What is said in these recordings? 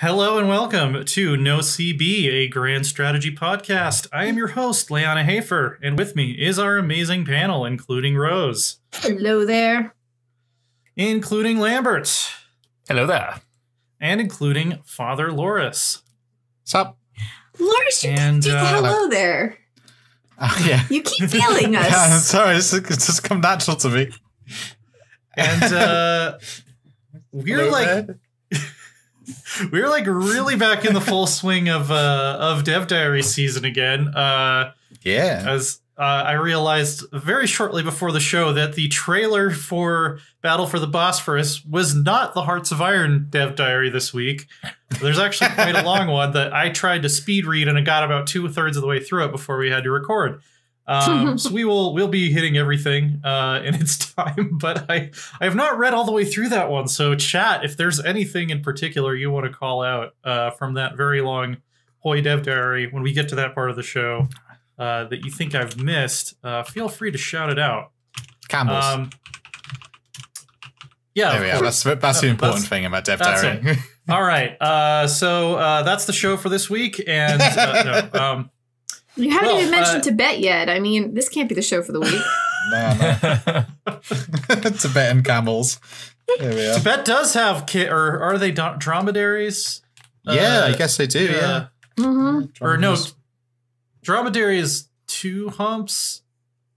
Hello and welcome to NoCB, a grand strategy podcast. I am your host, Leanna Hafer, and with me is our amazing panel, including Rose. Hello there. Including Lambert. Hello there. And including Father Loris. Sup? Loris, you keep hello there. Oh, yeah. You keep failing us. Yeah, I'm sorry, it's just come natural to me. And we're like really back in the full swing of Dev Diary season again. As I realized very shortly before the show that the trailer for Battle for the Bosphorus was not the Hearts of Iron Dev Diary this week. There's actually quite a long one that I tried to speed read and I got about 2/3 of the way through it before we had to record. So we'll be hitting everything in its time, but I have not read all the way through that one. So chat, if there's anything in particular you want to call out from that very long Hoi Dev Diary when we get to that part of the show that you think I've missed, feel free to shout it out. Campbell's. Yeah, there we are. That's the important thing about Dev Diary. All right. So that's the show for this week. And you haven't even mentioned Tibet yet. I mean, this can't be the show for the week. No. Tibetan camels. There we are. Tibet does have or are they dromedaries? Yeah, I guess they do. Yeah. Mm-hmm. Or no, dromedary is 2 humps,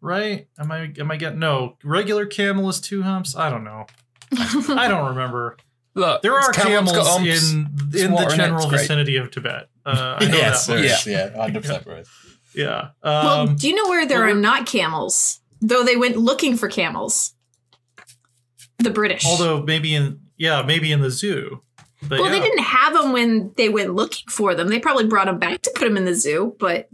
right? Am I getting regular camel is 2 humps? I don't know. I don't remember. Look, there are camels in the general vicinity of Tibet. I know that. Yeah, 100% right. Yeah. Well, do you know where there are not camels? Though they went looking for camels. The British. Although maybe in the zoo. But well, they didn't have them when they went looking for them. They probably brought them back to put them in the zoo, but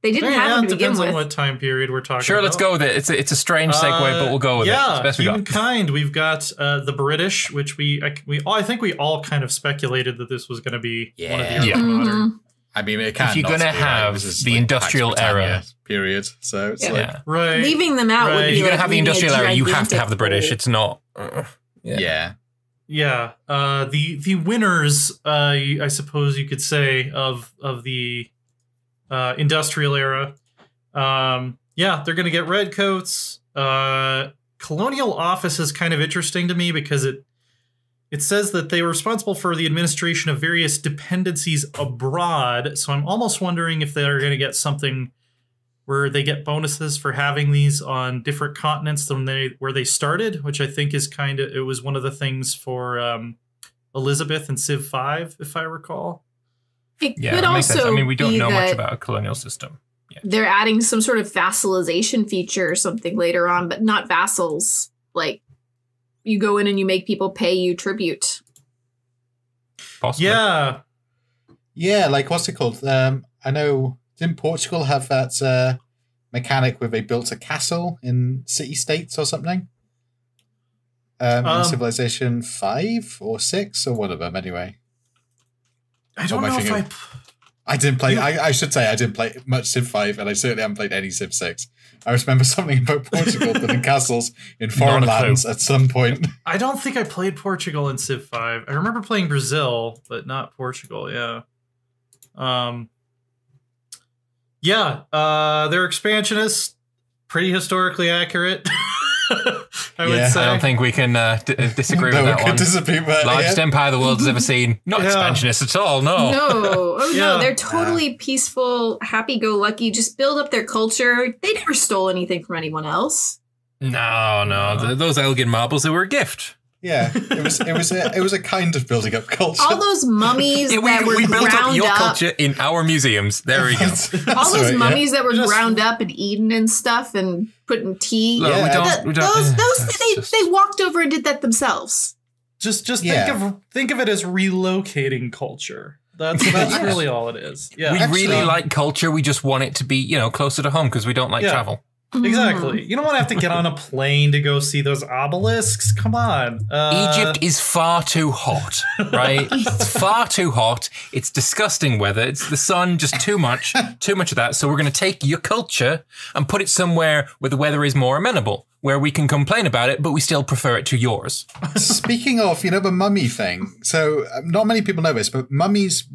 they didn't have them to begin with. Depends on what time period we're talking about. Sure, let's go with it. It's a strange segue, but we'll go with it. Yeah, it's best we got. Humankind. We've got the British, which I think we all kind of speculated that this was going to be one of the early modern. I mean, it can't. If you're going to have the industrial era period, so it's right. Leaving them out. Right. Would be if you're going to have the industrial era, you have to have the gigantic British. It's not. Yeah. The winners, I suppose you could say, of the industrial era. They're going to get red coats. Colonial office is kind of interesting to me because it says that they were responsible for the administration of various dependencies abroad. So I'm almost wondering if they're going to get something where they get bonuses for having these on different continents than where they started, which I think is it was one of the things for Elizabeth and Civ 5, if I recall. It could also we don't know much about a colonial system. Yeah. They're adding some sort of vassalization feature or something later on, but not vassals. Like, you go in and you make people pay you tribute. Possibly. Yeah, like, what's it called? I know, didn't Portugal have that mechanic where they built a castle in city-states or something? In Civilization 5 or 6 or one of them, anyway. I don't know if I didn't play. I should say I didn't play much Civ 5, and I certainly haven't played any Civ 6. I remember something about Portugal building castles in foreign lands at some point. I don't think I played Portugal in Civ 5. I remember playing Brazil, but not Portugal. Yeah. They're expansionists, pretty historically accurate. I would say. I don't think we can disagree with that one. Disagree, but, largest empire the world has ever seen. Not expansionist at all, no. No, they're totally peaceful, happy-go-lucky, just build up their culture. They never stole anything from anyone else. No. Those Elgin marbles, they were a gift. Yeah, it was a kind of building up culture. All those mummies that were we built up your up. culture in our museums. There we go. All those mummies that were ground up and eaten and stuff and put in tea. Look, they walked over and did that themselves. Just think of it as relocating culture. That's really all it is. Yeah, we really like culture. We just want it to be, closer to home because we don't like travel. Exactly. You don't want to have to get on a plane to go see those obelisks. Come on. Egypt is far too hot, right? It's far too hot. It's disgusting weather. It's the sun, just too much of that. So we're going to take your culture and put it somewhere where the weather is more amenable, where we can complain about it, but we still prefer it to yours. Speaking of, the mummy thing. So not many people know this, but mummies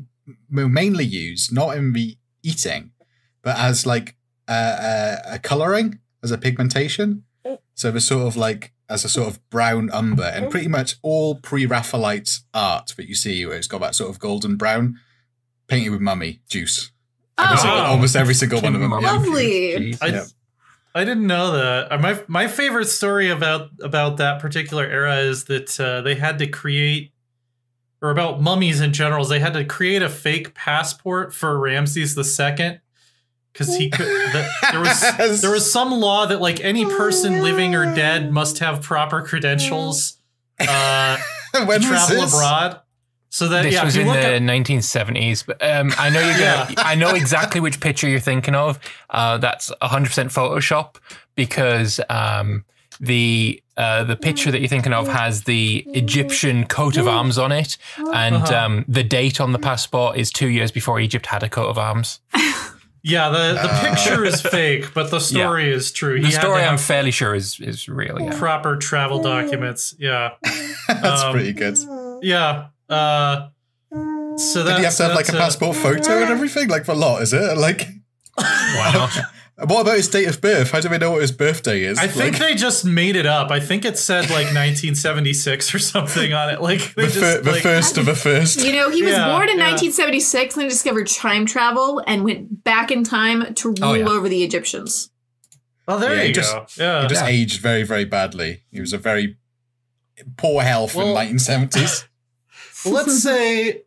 were mainly used not in the eating, but as like a colouring, as a pigmentation. So the sort of like as a sort of brown umber, and pretty much all pre-Raphaelite art that you see where it's got that sort of golden brown painted with mummy juice. Almost every single one of them. Lovely. I didn't know that. My favorite story about that particular era is that they had to create, or about mummies in general, they had to create a fake passport for Ramses II. Because he could, there was some law that like any person living or dead must have proper credentials to travel abroad. So that this was in the 1970s, but I know exactly which picture you're thinking of. That's 100% Photoshop, because the picture that you're thinking of has the Egyptian coat of arms on it, and the date on the passport is 2 years before Egypt had a coat of arms. Yeah, the picture is fake, but the story is true. The story, I'm fairly sure, is real. Yeah. Proper travel documents. Yeah, that's pretty good. Yeah. So did you have to have like a passport photo and everything? Like for lot, is it? Like, why not? What about his date of birth? How do we know what his birthday is? I think they just made it up. I think it said like 1976 or something on it. Like the first of the first. He was born in 1976 and then discovered time travel and went back in time to rule over the Egyptians. Oh, there you go. He just aged very, very badly. He was a very poor health in the 1970s. Let's say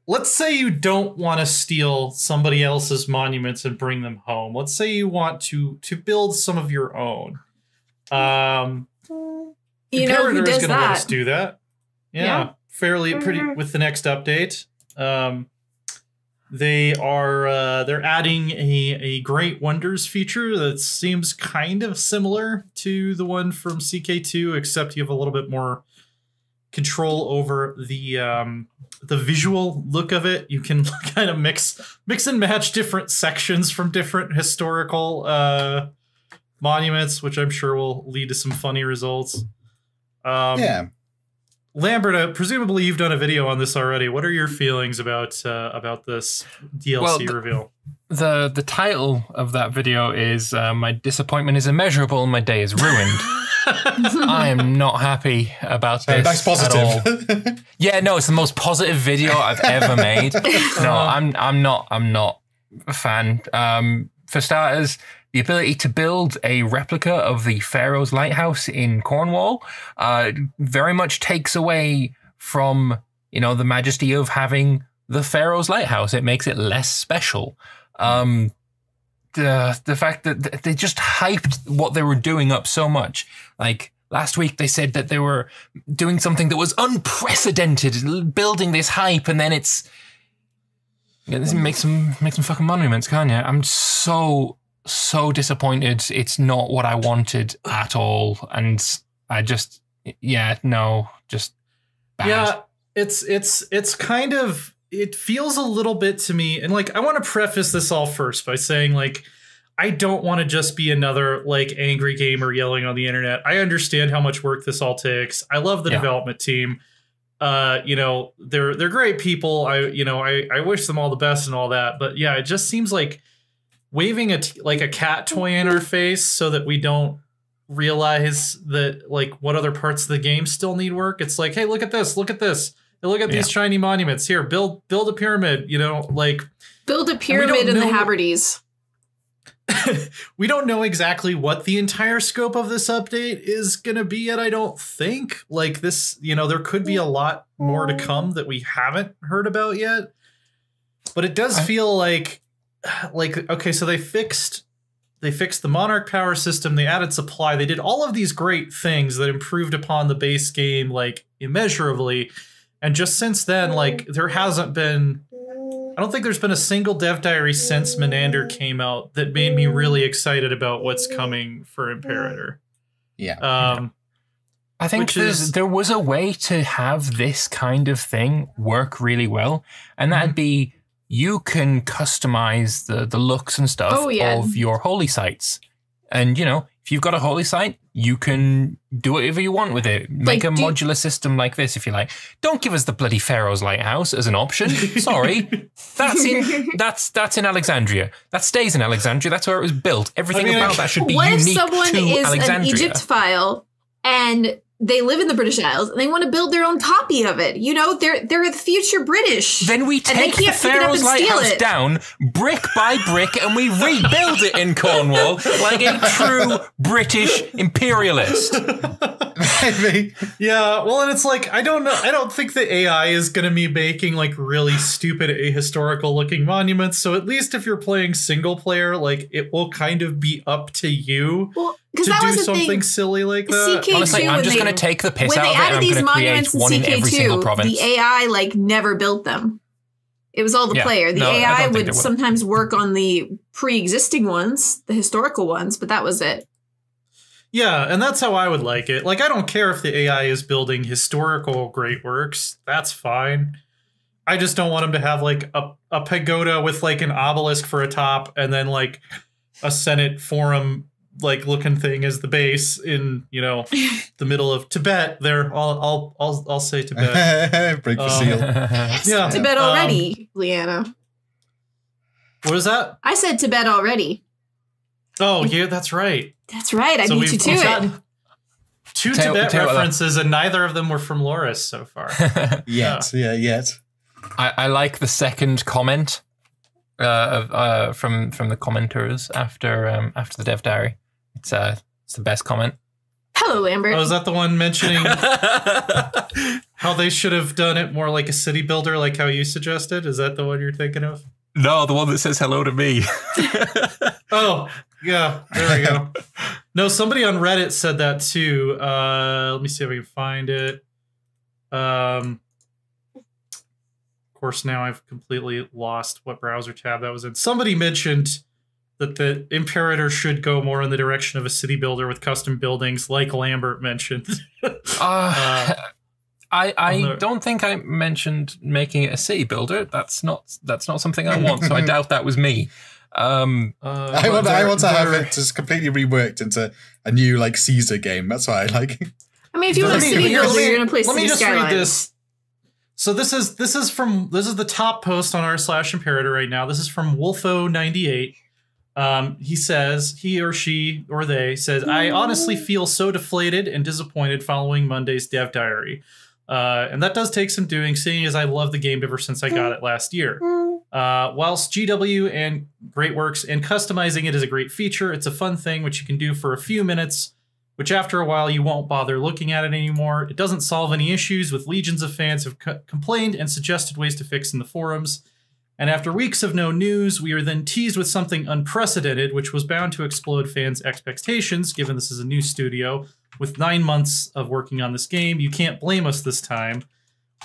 you don't want to steal somebody else's monuments and bring them home. Let's say you want to build some of your own. Who does that? Let us do that. Yeah. Pretty with the next update. They're adding a Great Wonders feature that seems kind of similar to the one from CK2, except you have a little bit more control over the visual look of it. You can kind of mix and match different sections from different historical monuments, which I'm sure will lead to some funny results. Lambert, presumably you've done a video on this already. What are your feelings about this DLC reveal? The title of that video is "My disappointment is immeasurable and my day is ruined." I am not happy about this. That's positive. At all. Yeah, no, it's the most positive video I've ever made. No, I'm not a fan. For starters, the ability to build a replica of the Pharaoh's Lighthouse in Cornwall very much takes away from the majesty of having the Pharaoh's Lighthouse. It makes it less special. The fact that they just hyped what they were doing up so much. Like last week, they said that they were doing something that was unprecedented, building this hype, and then it's make some fucking monuments, can't you? I'm so disappointed. It's not what I wanted at all, and I just bad. Yeah, it's kind of. It feels a little bit to me, and like I want to preface this all first by saying like I don't want to just be another like angry gamer yelling on the internet. I understand how much work this all takes. I love the development team. They're great people. I wish them all the best and all that. But yeah, it just seems like waving a cat toy in our face so that we don't realize that like what other parts of the game still need work. It's like, hey, look at this. Look at these shiny monuments. Here, build a pyramid, build a pyramid in the Hebrides. We don't know exactly what the entire scope of this update is going to be yet, I don't think. Like this, there could be a lot more to come that we haven't heard about yet. But it does feel like okay, so they fixed the Monarch power system, they added supply, they did all of these great things that improved upon the base game like immeasurably. And just since then, like there hasn't been I don't think there's been a single dev diary since Menander came out that made me really excited about what's coming for Imperator. Yeah. I think there was a way to have this kind of thing work really well, and that'd be you can customize the looks and stuff of your holy sites. And, you know, if you've got a holy site, you can do whatever you want with it. Make a modular system like this, if you like. Don't give us the bloody Pharaoh's Lighthouse as an option. Sorry. That's in Alexandria. That stays in Alexandria. That's where it was built. Everything about that should be unique to Alexandria. What if someone is an Egypt file and they live in the British Isles and they want to build their own copy of it? You know, they're the future British. Then we take the Pharaoh's Lighthouse down, brick by brick, and we rebuild it in Cornwall like a true British imperialist. Maybe. Yeah, well, and it's like, I don't know. I don't think the AI is going to be making like really stupid ahistorical looking monuments. So at least if you're playing single player, like it will kind of be up to you to do something silly like that. CK2, honestly, I'm just going to take the piss out of it. I'm going to create one in every single province. The AI like never built them. It was all the player. The AI would sometimes work on the pre-existing ones, the historical ones, but that was it. Yeah, and that's how I would like it. Like, I don't care if the AI is building historical great works. That's fine. I just don't want them to have, like, a pagoda with, like, an obelisk for a top and then, like, a Senate forum, like, looking thing as the base in, you know, the middle of Tibet. There, I'll say Tibet. Break the seal. Yeah. Tibet already, Leanna. What is that? I said Tibet already. Oh, yeah, that's right. That's right. I beat you to it. Two Tibet references, and neither of them were from Loris so far. Yet. I like the second comment from the commenters after the dev diary. It's the best comment. Hello, Lambert. Oh, is that the one mentioning how they should have done it more like a city builder, like how you suggested? Is that the one you're thinking of? No, the one that says hello to me. Oh, yeah, there we go. No, somebody on Reddit said that too. Let me see if I can find it. Of course, now I've completely lost what browser tab that was in. Somebody mentioned that the Imperator should go more in the direction of a city builder with custom buildings, like Lambert mentioned. I don't think I mentioned making it a city builder. That's not something I want. So I doubt that was me. I want to have it just completely reworked into a new like Caesar game. That's why I like. I mean, if you want a city builder, you're gonna play City Skylines. Let me just read this. So this is the top post on r/Imperator right now. This is from Wolfo98. He says, he or she or they says, I honestly feel so deflated and disappointed following Monday's dev diary. And that does take some doing, seeing as I love the game ever since I got it last year. Whilst GW and great works and customizing it is a great feature, it's a fun thing which you can do for a few minutes, which after a while you won't bother looking at it anymore. It doesn't solve any issues with legions of fans who've complained and suggested ways to fix in the forums. And after weeks of no news, we are then teased with something unprecedented, which was bound to explode fans' expectations, given this is a new studio. With 9 months of working on this game, you can't blame us this time.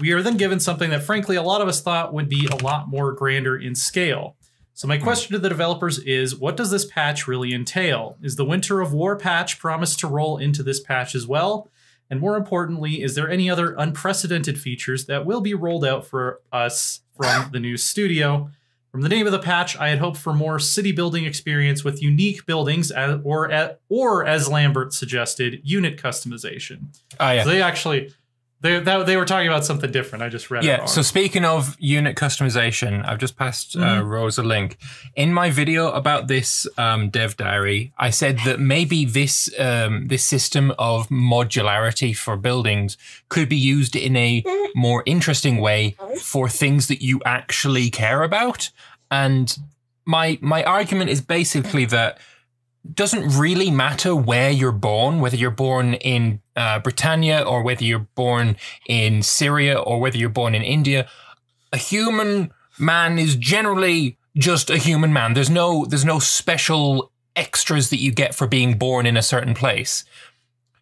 We are then given something that, frankly, a lot of us thought would be a lot more grander in scale. So my question to the developers is, what does this patch really entail? Is the Winter of War patch promised to roll into this patch as well? And more importantly, is there any other unprecedented features that will be rolled out for us from the new studio? From the name of the patch, I had hoped for more city building experience with unique buildings, or as Lambert suggested, unit customization. Oh yeah, so they were talking about something different. I just read it wrong. So speaking of unit customization, I've just passed Rose a link. In my video about this dev diary, I said that maybe this this system of modularity for buildings could be used in a more interesting way for things that you actually care about. And my argument is basically that it doesn't really matter where you're born, whether you're born in Britannia or whether you're born in Syria or whether you're born in India. A human man is generally just a human man. There's no special extras that you get for being born in a certain place.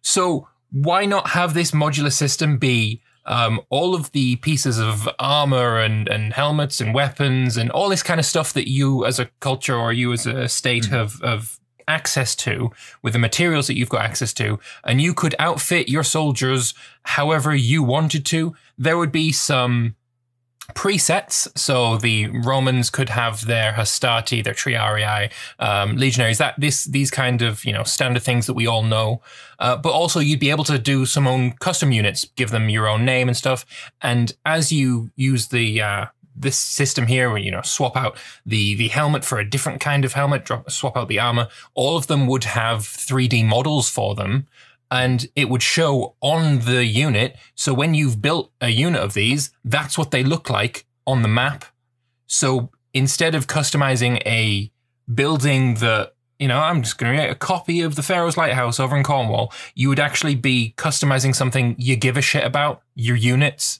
So why not have this modular system be all of the pieces of armor and helmets and weapons and all this kind of stuff that you as a culture or you as a state have access to with the materials that you've got access to, and you could outfit your soldiers however you wanted to. There would be some presets, so the Romans could have their hastati, their triarii, legionaries, these kind of standard things that we all know. But also you'd be able to do some own custom units, give them your own name and stuff. And as you use this system here, where swap out the helmet for a different kind of helmet, swap out the armor, all of them would have 3D models for them. And it would show on the unit. So when you've built a unit of these, that's what they look like on the map. So instead of customizing a building that, I'm just going to get a copy of the Pharaoh's Lighthouse over in Cornwall, you would actually be customizing something you give a shit about, your units.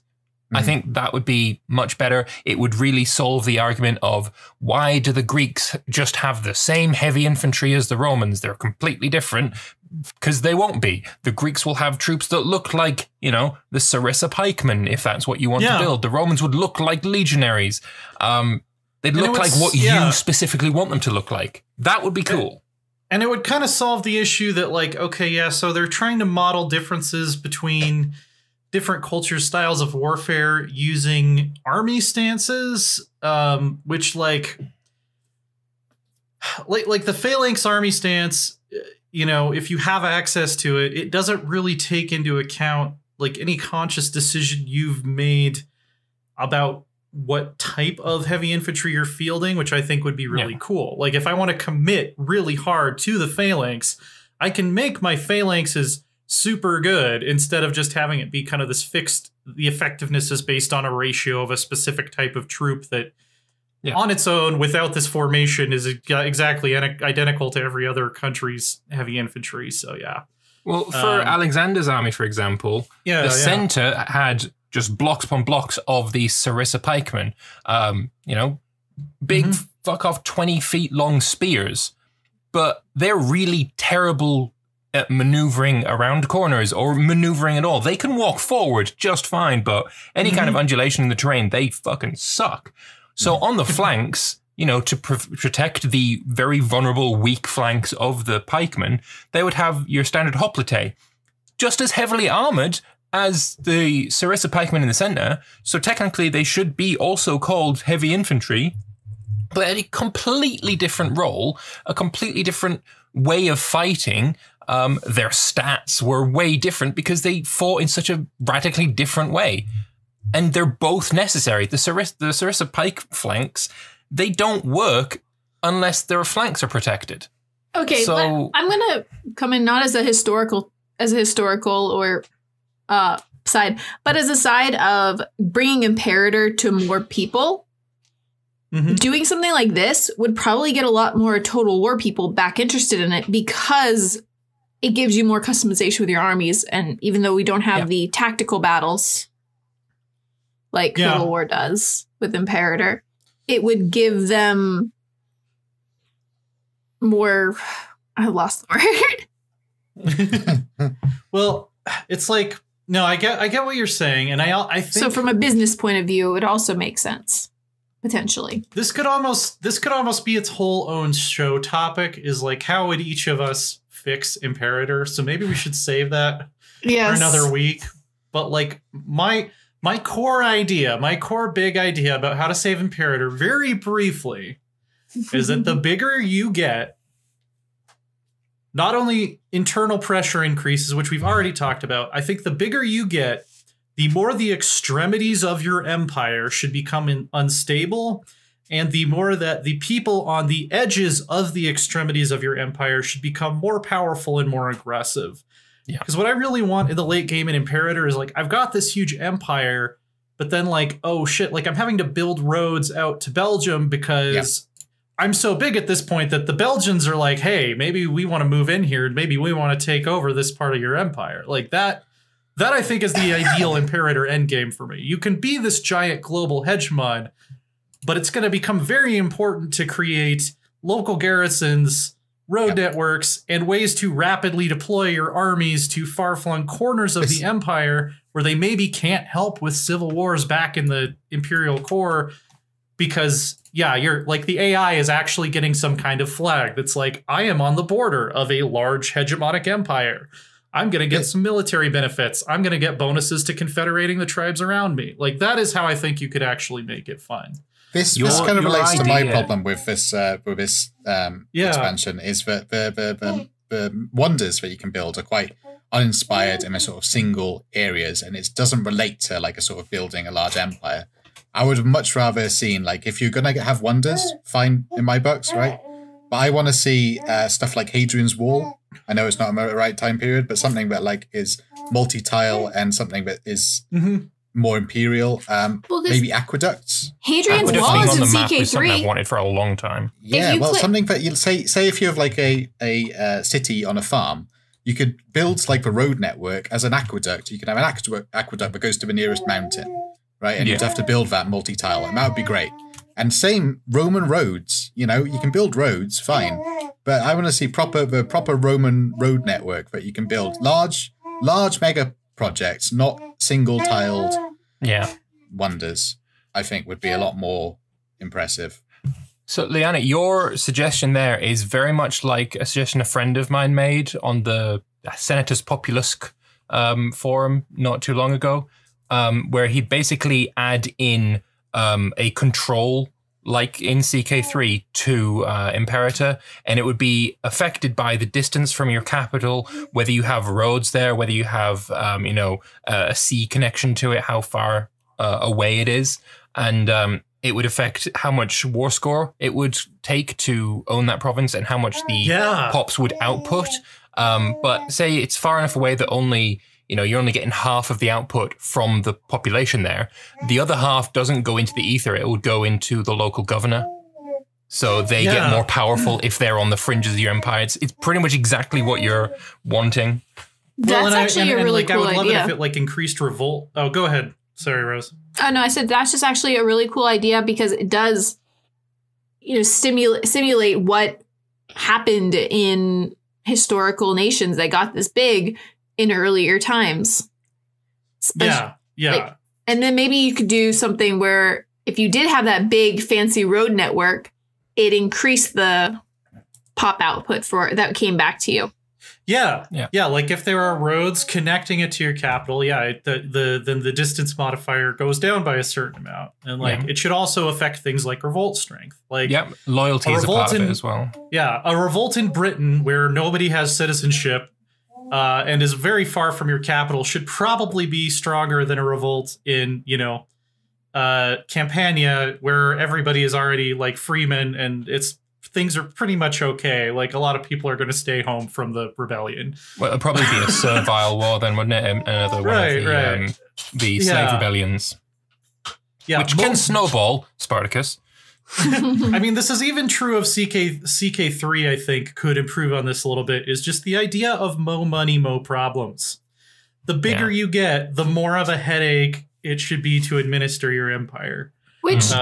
I think that would be much better. It would really solve the argument of why do the Greeks just have the same heavy infantry as the Romans? They're completely different. Because they won't be. The Greeks will have troops that look like, the Sarissa pikemen, if that's what you want to build. The Romans would look like legionaries. They'd look like what you specifically want them to look like. That would be cool. And it would kind of solve the issue that, so they're trying to model differences between different cultures, styles of warfare using army stances, which like the Phalanx army stance, if you have access to it, it doesn't really take into account any conscious decision you've made about what type of heavy infantry you're fielding, which I think would be really cool. Like if I want to commit really hard to the Phalanx, I can make my Phalanxes super good instead of just having it be kind of this fixed, the effectiveness is based on a ratio of a specific type of troop that on its own, without this formation, is exactly identical to every other country's heavy infantry. So, Well, for Alexander's army, for example, the center had just blocks upon blocks of these Sarissa pikemen. Big fuck off 20 feet long spears. But they're really terrible at maneuvering around corners or maneuvering at all. They can walk forward just fine, but any kind of undulation in the terrain, they fucking suck. So on the flanks, to protect the very vulnerable, weak flanks of the pikemen, they would have your standard hoplite, just as heavily armored as the Sarissa pikemen in the center. So technically they should be also called heavy infantry, but a completely different role, a completely different way of fighting. Their stats were way different because they fought in such a radically different way. And they're both necessary. The Sarissa pike flanks, they don't work unless their flanks are protected. Okay, so I'm going to come in not as a historical or side, but as a side of bringing Imperator to more people. Doing something like this would probably get a lot more Total War people back interested in it because it gives you more customization with your armies. And even though we don't have the tactical battles like Total War does with Imperator, it would give them more. I lost the word. Well, it's like, no, I get what you're saying, and I think so. From a business point of view, it would also make sense potentially. This could almost be its whole own show topic. Is like, how would each of us fix Imperator? So maybe we should save that for another week. But like my core big idea about how to save Imperator, very briefly, is that the bigger you get, not only internal pressure increases, which we've already talked about, I think the bigger you get, the more the extremities of your empire should become unstable, and the more that the people on the edges of the extremities of your empire should become more powerful and more aggressive. Because what I really want in the late game in Imperator is like, I've got this huge empire, but then like, oh shit, like I'm having to build roads out to Belgium because I'm so big at this point that the Belgians are like, hey, maybe we want to move in here and maybe we want to take over this part of your empire. Like that I think is the ideal Imperator endgame for me. You can be this giant global hegemon, but it's going to become very important to create local garrisons road networks, and ways to rapidly deploy your armies to far-flung corners of the empire where they maybe can't help with civil wars back in the imperial core because, yeah, you're like the AI is actually getting some kind of flag that's like, I am on the border of a large hegemonic empire. I'm going to get some military benefits. I'm going to get bonuses to confederating the tribes around me. Like, that is how I think you could actually make it fun. This kind of relates to my problem with this expansion is that the wonders that you can build are quite uninspired in a sort of single areas, and it doesn't relate to like a sort of building a large empire. I would have much rather seen, like, if you're going to have wonders, fine in my books, right? But I want to see stuff like Hadrian's Wall. I know it's not the right time period, but something that like is multi-tile and something that is more imperial. Maybe aqueducts. Hadrian's Wall is in CK3. Something I've wanted for a long time. Yeah, well, something that you say if you have like a city on a farm, you could build like the road network as an aqueduct. You could have an aqueduct that goes to the nearest mountain, right? And you'd have to build that multi-tile, and that would be great. And same Roman roads, you know, you can build roads, fine. But I want to see the proper Roman road network that you can build. Large mega projects, not single-tiled wonders, I think would be a lot more impressive. So, Liana, your suggestion there is very much like a suggestion a friend of mine made on the Senatus Populusque forum not too long ago, where he'd basically add in a control like in CK3 to Imperator, and it would be affected by the distance from your capital, whether you have roads there, whether you have a sea connection to it, how far away it is, and it would affect how much war score it would take to own that province and how much the pops would output. But say it's far enough away that only you're only getting half of the output from the population there. The other half doesn't go into the ether. It would go into the local governor. So they get more powerful if they're on the fringes of your empire. It's pretty much exactly what you're wanting. That's actually a really cool idea. I would love it if it like increased revolt. Oh, go ahead. Sorry, Rose. Oh, no, I said that's just actually a really cool idea because it does, simulate what happened in historical nations that got this big in earlier times. Yeah. Like, and then maybe you could do something where if you did have that big fancy road network, it increased the pop output for that came back to you. Yeah. Like if there are roads connecting it to your capital, then the distance modifier goes down by a certain amount, and it should also affect things like revolt strength. Like loyalty is a part of it as well. Yeah, a revolt in Britain where nobody has citizenship and is very far from your capital should probably be stronger than a revolt in Campania where everybody is already like freemen and things are pretty much okay. Like a lot of people are going to stay home from the rebellion. Well, it'll probably be a servile war then, wouldn't it? Another one of the slave rebellions. Yeah, which can snowball, Spartacus. I mean, this is even true of CK3, I think, could improve on this a little bit, is just the idea of mo money, mo problems. The bigger you get, the more of a headache it should be to administer your empire. Which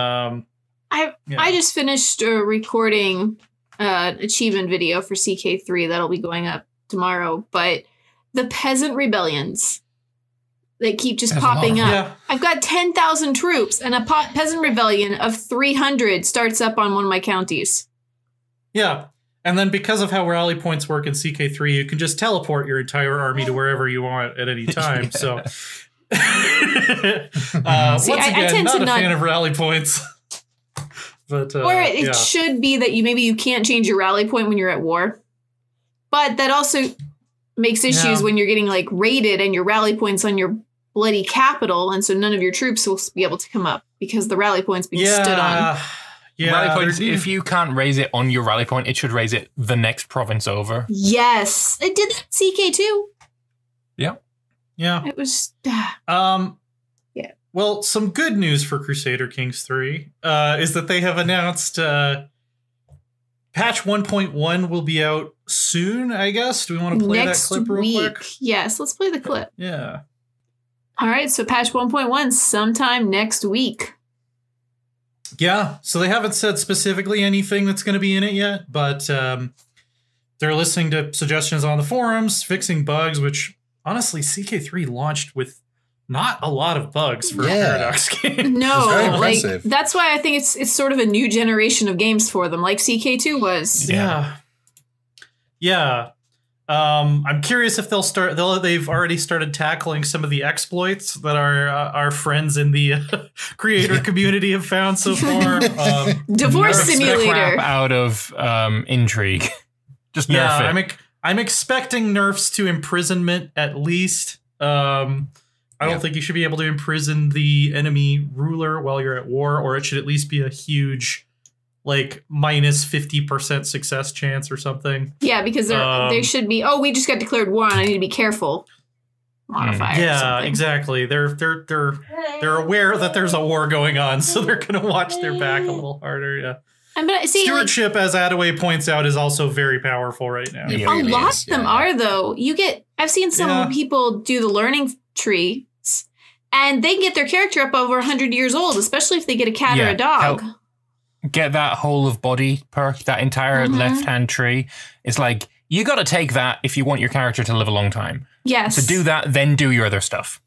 I just finished recording an achievement video for CK3 that'll be going up tomorrow, but the peasant rebellions, they keep just popping up. Yeah. I've got 10,000 troops and a peasant rebellion of 300 starts up on one of my counties. Yeah. And then because of how rally points work in CK3, you can just teleport your entire army to wherever you want at any time. So once again, not a fan of rally points. But, it should be that you can't change your rally point when you're at war. But that also makes issues when you're getting like raided and your rally points on your bloody capital, and so none of your troops will be able to come up because the rally point's being stood on. Yeah, rally points, if you can't raise it on your rally point, it should raise it the next province over. Yes, it did that CK2. Yeah. It was Well, some good news for Crusader Kings 3 is that they have announced patch 1.1 will be out soon, I guess. Do we want to play that clip real quick? Yes, let's play the clip. Yeah. All right, so patch 1.1 sometime next week. Yeah, so they haven't said specifically anything that's going to be in it yet, but they're listening to suggestions on the forums, fixing bugs, which honestly CK3 launched with not a lot of bugs for a Paradox game. No, like that's why I think it's sort of a new generation of games for them, like CK2 was. Yeah. I'm curious if they've already started tackling some of the exploits that our friends in the creator community have found so far. Divorce simulator. Crap out of intrigue. Just nerf it. I'm expecting nerfs to imprisonment at least. I don't think you should be able to imprison the enemy ruler while you're at war, or it should at least be a huge, like, minus 50% success chance or something. Yeah, because there should be, we just got declared war and I need to be careful. Modifier. Yeah, exactly. They're aware that there's a war going on, so they're gonna watch their back a little harder. Yeah. But see, stewardship, as Attaway points out, is also very powerful right now. A lot of them are, though. I've seen some people do the learning tree, and they get their character up over 100 years old, especially if they get a cat or a dog. Get that whole of body perk, that entire left-hand tree. It's like, you got to take that if you want your character to live a long time. Yes. To do that, then do your other stuff.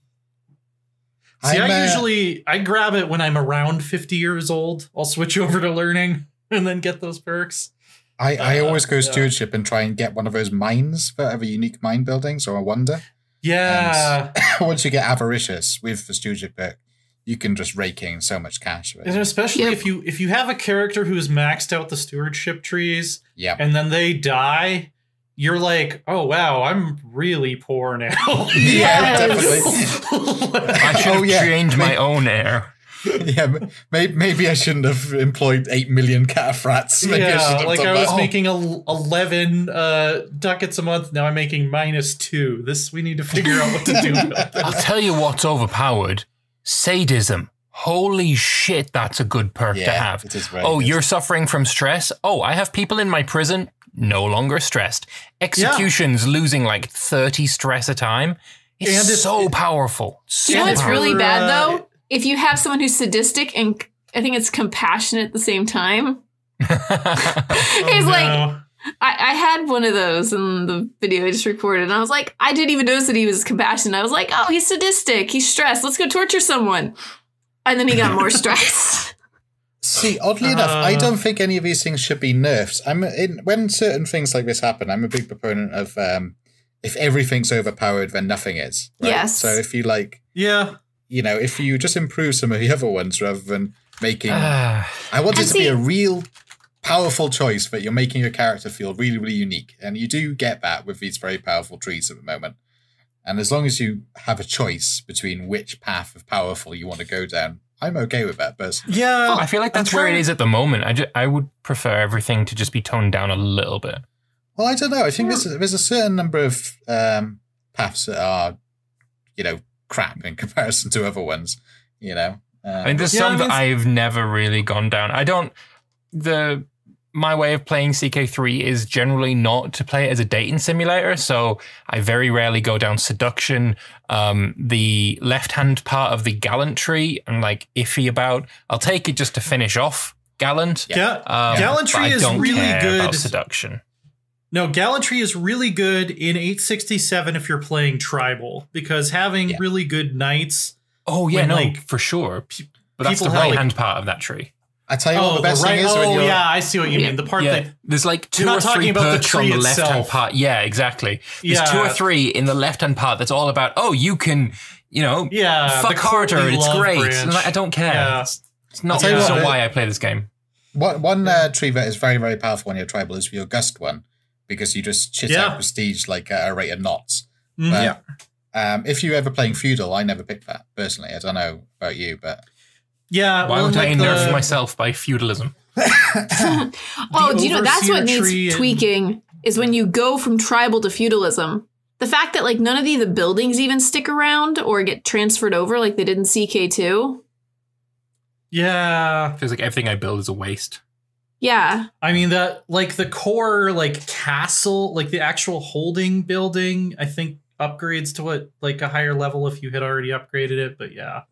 See, I grab it when I'm around 50 years old. I'll switch over to learning and then get those perks. I always go stewardship and try and get one of those mines for every unique mine buildings or a wonder. Yeah. And once you get avaricious with the stewardship perk, you can just rake in so much cash. And especially if you have a character who's maxed out the stewardship trees, and then they die, you're like, oh wow, I'm really poor now. Definitely. I should have changed my own heir. Yeah, maybe I shouldn't have employed 8 million cataphracts. Maybe I was making 11 ducats a month. Now I'm making -2. We need to figure out what to do about this. I'll tell you what's overpowered. Sadism. Holy shit, that's a good perk to have. It is very good. You're suffering from stress? I have people in my prison no longer stressed. Executions losing like 30 stress a time. It's so powerful. You know what's really bad though? If you have someone who's sadistic and I think it's compassionate at the same time. He's like, I had one of those in the video I just recorded, and I was like, I didn't even notice that he was compassionate. I was like, oh, he's sadistic. He's stressed. Let's go torture someone. And then he got more stressed. See, oddly enough, I don't think any of these things should be nerfs. When certain things like this happen, I'm a big proponent of if everything's overpowered, then nothing is. Right? Yes. So if you if you just improve some of the other ones rather than making... I want it to be a real powerful choice that you're making your character feel really, really unique. And you do get that with these very powerful trees at the moment. And as long as you have a choice between which path of powerful you want to go down, I'm okay with that personally. Yeah. I feel like that's where it is at the moment. I would prefer everything to just be toned down a little bit. Well, I don't know. I think there's a certain number of paths that are, crap in comparison to other ones, I mean, there's some that I've never really gone down. My way of playing CK3 is generally not to play it as a dating simulator, so I very rarely go down seduction. The left-hand part of the gallantry, I'm like iffy about. I'll take it just to finish off gallant. Gallantry is really good. About seduction. No, gallantry is really good in 867 if you're playing tribal, because having really good knights. Oh yeah, for sure. But that's the right-hand part of that tree. I tell you what the best thing is. I see what you mean. The part that there's like 2 or 3 perks on the left-hand part. Yeah, exactly. There's 2 or 3 in the left-hand part that's all about, you can, fuck harder. It's great. I don't care. Yeah. It's not why I play this game. One tree that is very, very powerful when you're tribal is your gust one, because you just shit out prestige like at a rate of knots. But, if you're ever playing feudal, I never picked that personally. I don't know about you, but yeah. Why would I nerf myself by feudalism? Do you know that's what needs tweaking is when you go from tribal to feudalism. The fact that none of the buildings even stick around or get transferred over like they did in CK2. Yeah, feels like everything I build is a waste. Yeah. I mean, that the core castle, the actual holding building, I think upgrades to a higher level if you had already upgraded it. But yeah,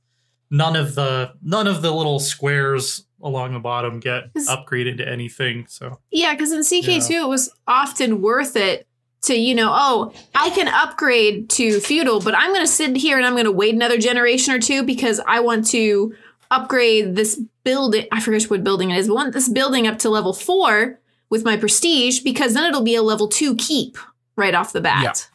none of the little squares along the bottom get upgraded to anything. So yeah, because in CK2 it was often worth it to, I can upgrade to feudal, but I'm going to sit here and I'm going to wait another generation or two because I want to upgrade this building. I forget what building it is, but I want this building up to level 4 with my prestige, because then it'll be a level 2 keep right off the bat.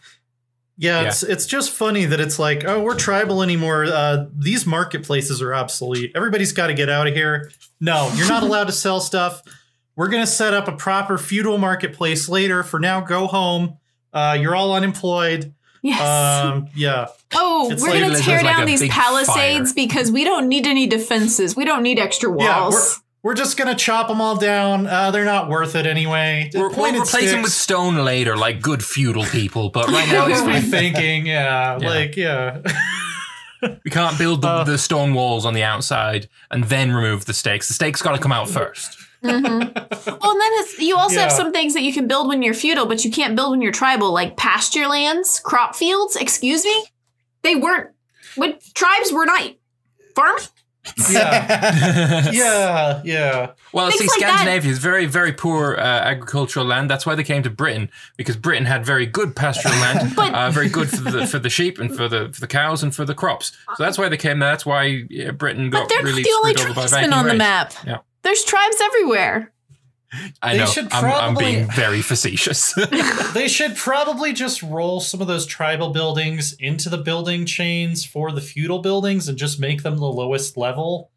Yeah, it's just funny that it's like, oh, we're tribal anymore. These marketplaces are obsolete. Everybody's got to get out of here. No, you're not allowed to sell stuff. We're going to set up a proper feudal marketplace later. For now, go home. You're all unemployed. Yes. Yeah. Oh, we're going to tear down these palisades because we don't need any defenses. We don't need extra walls. Yeah, we're just going to chop them all down. They're not worth it anyway. We'll replace them with stone later, like good feudal people. But right now, it's we're thinking, we can't build the stone walls on the outside and then remove the stakes. The stakes got to come out first. Well, and then you also have some things that you can build when you're feudal, but you can't build when you're tribal, like pasture lands, crop fields. Excuse me? They weren't. What tribes were not farming? Yeah. Well, things see, like Scandinavia is very, very poor agricultural land. That's why they came to Britain, because Britain had very good pastoral land, very good for the sheep and for the cows and for the crops. So that's why they came there. That's why Britain got really screwed over by Viking on the race. Map. Yeah. There's tribes everywhere. I know. I'm being very facetious. They should probably just roll some of those tribal buildings into the building chains for the feudal buildings and just make them the lowest level.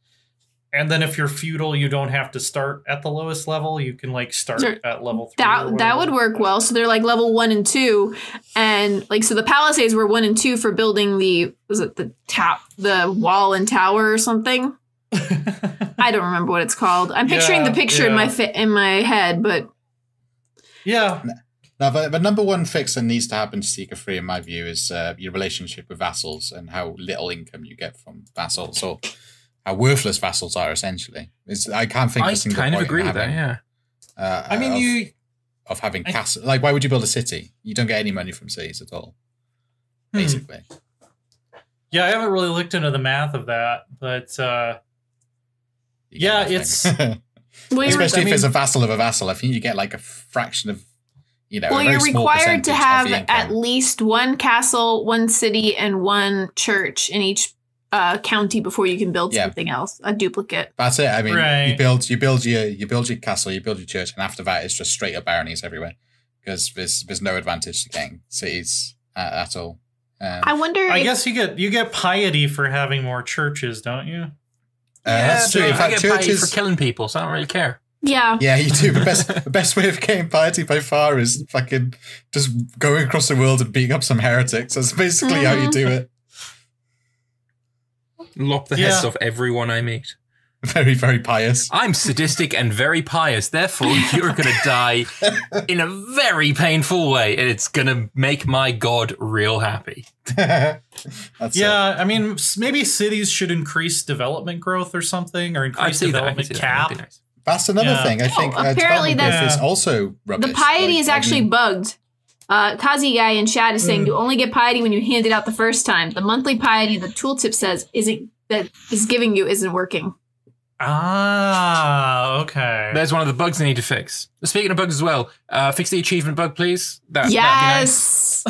And then if you're feudal, you don't have to start at the lowest level. You can start at level 3. That would work well. So they're like level 1 and 2. And so the palisades were 1 and 2 for building the wall and tower or something. I don't remember what it's called. I'm picturing the picture in my head, but no, but number one fix that needs to happen to Seeker 3, in my view, is your relationship with vassals and how little income you get from vassals, or how worthless vassals are. Essentially, I can't think of a single point. I kind of agree with that. Yeah, I mean, of having castle. Like, why would you build a city? You don't get any money from cities at all, basically. Yeah, I haven't really looked into the math of that, but. It's especially if it's a vassal of a vassal. I think you get like a fraction of, Well, you're required to have at least 1 castle, 1 city, and 1 church in each county before you can build something else, a duplicate. That's it. I mean, you build your castle, you build your church, and after that, it's just straight up baronies everywhere because there's no advantage to getting cities at all. I wonder. I guess you get piety for having more churches, don't you? That's true. In fact, I get churches for killing people, so I don't really care. Yeah, you do. The best way of getting piety by far is fucking just going across the world and beating up some heretics. That's basically how you do it. Lop the heads off everyone I meet. Very, very pious. I'm sadistic and very pious. Therefore, you're going to die in a very painful way, and it's going to make my God real happy. I mean, maybe cities should increase development growth or something, or increase development cap. That's another thing. I think apparently that is also rubbish. The piety is actually bugged. Kazi guy in chat is saying you only get piety when you hand it out the first time. The monthly piety the tooltip says that is giving you isn't working. Ah, okay. There's one of the bugs they need to fix. Speaking of bugs as well, fix the achievement bug, please. Yes. That'd be nice.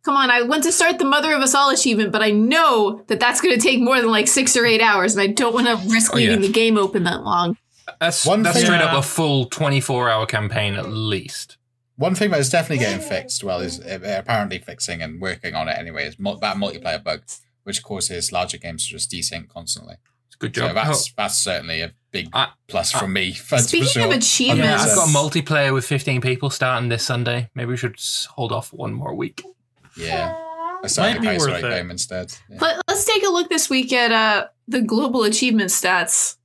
Come on, I went to start the Mother of Us All achievement, but I know that's going to take more than 6 or 8 hours, and I don't want to risk leaving the game open that long. That's straight up a full 24-hour campaign at least. One thing that is definitely getting fixed, is apparently fixing and working on it anyway, is that multiplayer bug, which causes larger games to just desync constantly. Good job. So that's certainly a big plus from me. Speaking of achievements, I've got a multiplayer with 15 people starting this Sunday. Maybe we should hold off 1 more week. Yeah, might be worth it instead. Yeah. But let's take a look this week at the global achievement stats.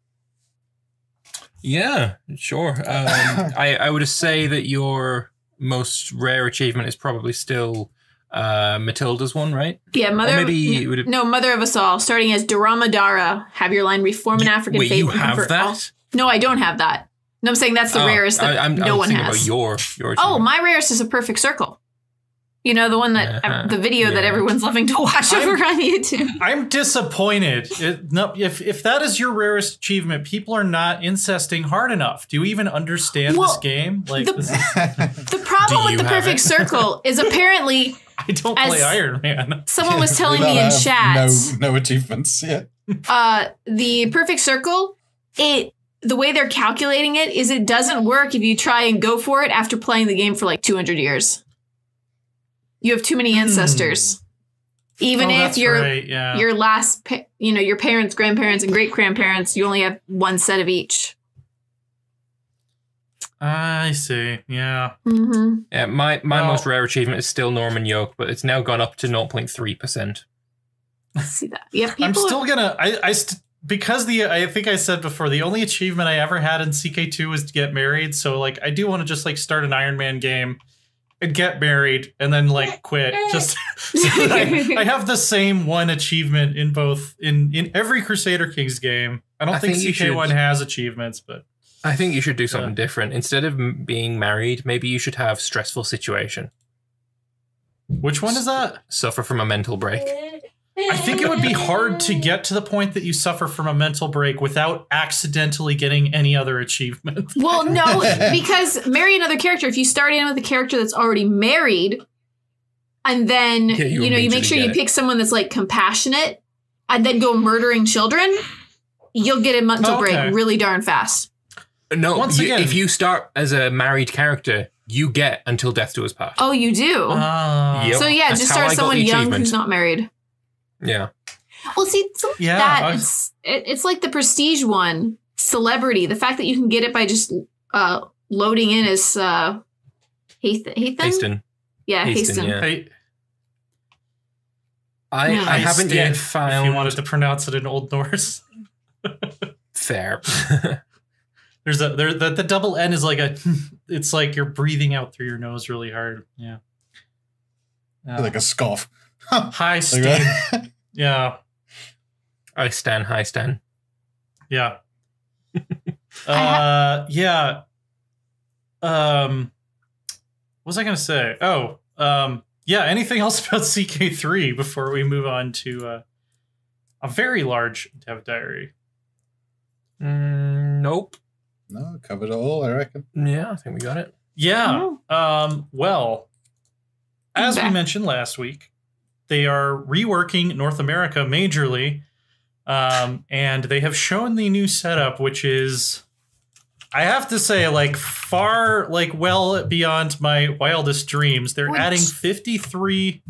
Yeah, sure. I would say that your most rare achievement is probably still Matilda's one, right? Yeah, Mother of Us All, starting as Daramadara. Have your line reform an African faith. You have that? No, I don't have that. No, I'm saying that's the rarest that no one has. About your my rarest is a perfect circle. You know, the one that the video that everyone's loving to watch over on YouTube. I'm disappointed. If that is your rarest achievement, people are not incesting hard enough. Do you even understand this game? Like the problem with the perfect circle is apparently I don't play Iron Man. Someone was telling me in chat. No achievements yet. The perfect circle, the way they're calculating it is it doesn't work if you try and go for it after playing the game for like 200 years. You have too many ancestors. Even if your last, your parents, grandparents, and great grandparents, you only have one set of each. I see. Yeah. Mm-hmm. Yeah. My most rare achievement is still Norman Yoke, but it's now gone up to 0.3%. I see that. Yeah. I'm still gonna. Because I think I said before, the only achievement I ever had in CK2 was to get married. So like, I do want to just like start an Iron Man game and get married and then like quit. Just so I have the same one achievement in both in every Crusader Kings game. I don't think CK1 has achievements, but I think you should do something different. Instead of being married, maybe you should have stressful situation. Which one is that? Suffer from a mental break. I think it would be hard to get to the point that you suffer from a mental break without accidentally getting any other achievement. Well, no, because marry another character. If you start in with a character that's already married, and then you make sure you pick someone that's like compassionate, and then go murdering children, you'll get a mental break really darn fast. No, again, if you start as a married character, you get until death do us part. Oh, you do? Yep. So yeah, just start someone young who's not married. Yeah. Well, see, it's like the prestige one, celebrity. The fact that you can get it by just loading in as Hasten. Yeah, Hasten. Yeah. I haven't yet found. If you wanted to pronounce it in Old Norse. Fair. There's the double N is like it's like you're breathing out through your nose really hard. Yeah. Like a scoff. High Stan. Yeah. I stand high Stan. Yeah. Yeah. What was I gonna say? Oh, yeah, anything else about CK3 before we move on to a very large dev diary? Nope. No, covered it all, I reckon. Yeah, I think we got it. Yeah. Well, as we mentioned last week, they are reworking North America majorly, and they have shown the new setup, which is, I have to say, like far, like well beyond my wildest dreams. They're adding 53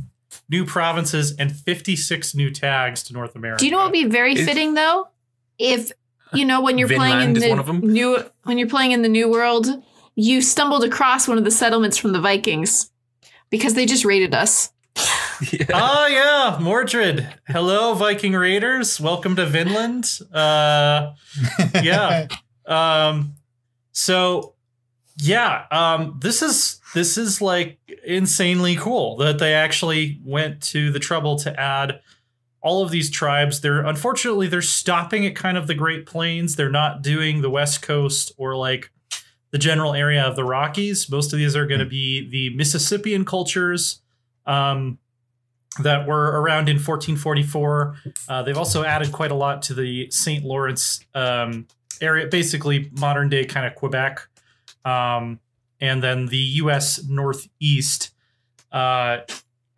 new provinces and 56 new tags to North America. Do you know what would be very fitting though? If when you're playing in the New World, you stumbled across one of the settlements from the Vikings because they just raided us. Yeah. Oh yeah, Mordred. Hello, Viking Raiders. Welcome to Vinland. Yeah. So yeah, this is like insanely cool that they actually went to the trouble to add all of these tribes. Unfortunately they're stopping at kind of the Great Plains. They're not doing the West Coast or like the general area of the Rockies. Most of these are going to be the Mississippian cultures that were around in 1444. They've also added quite a lot to the St. Lawrence area, basically modern day kind of Quebec. And then the U.S. Northeast.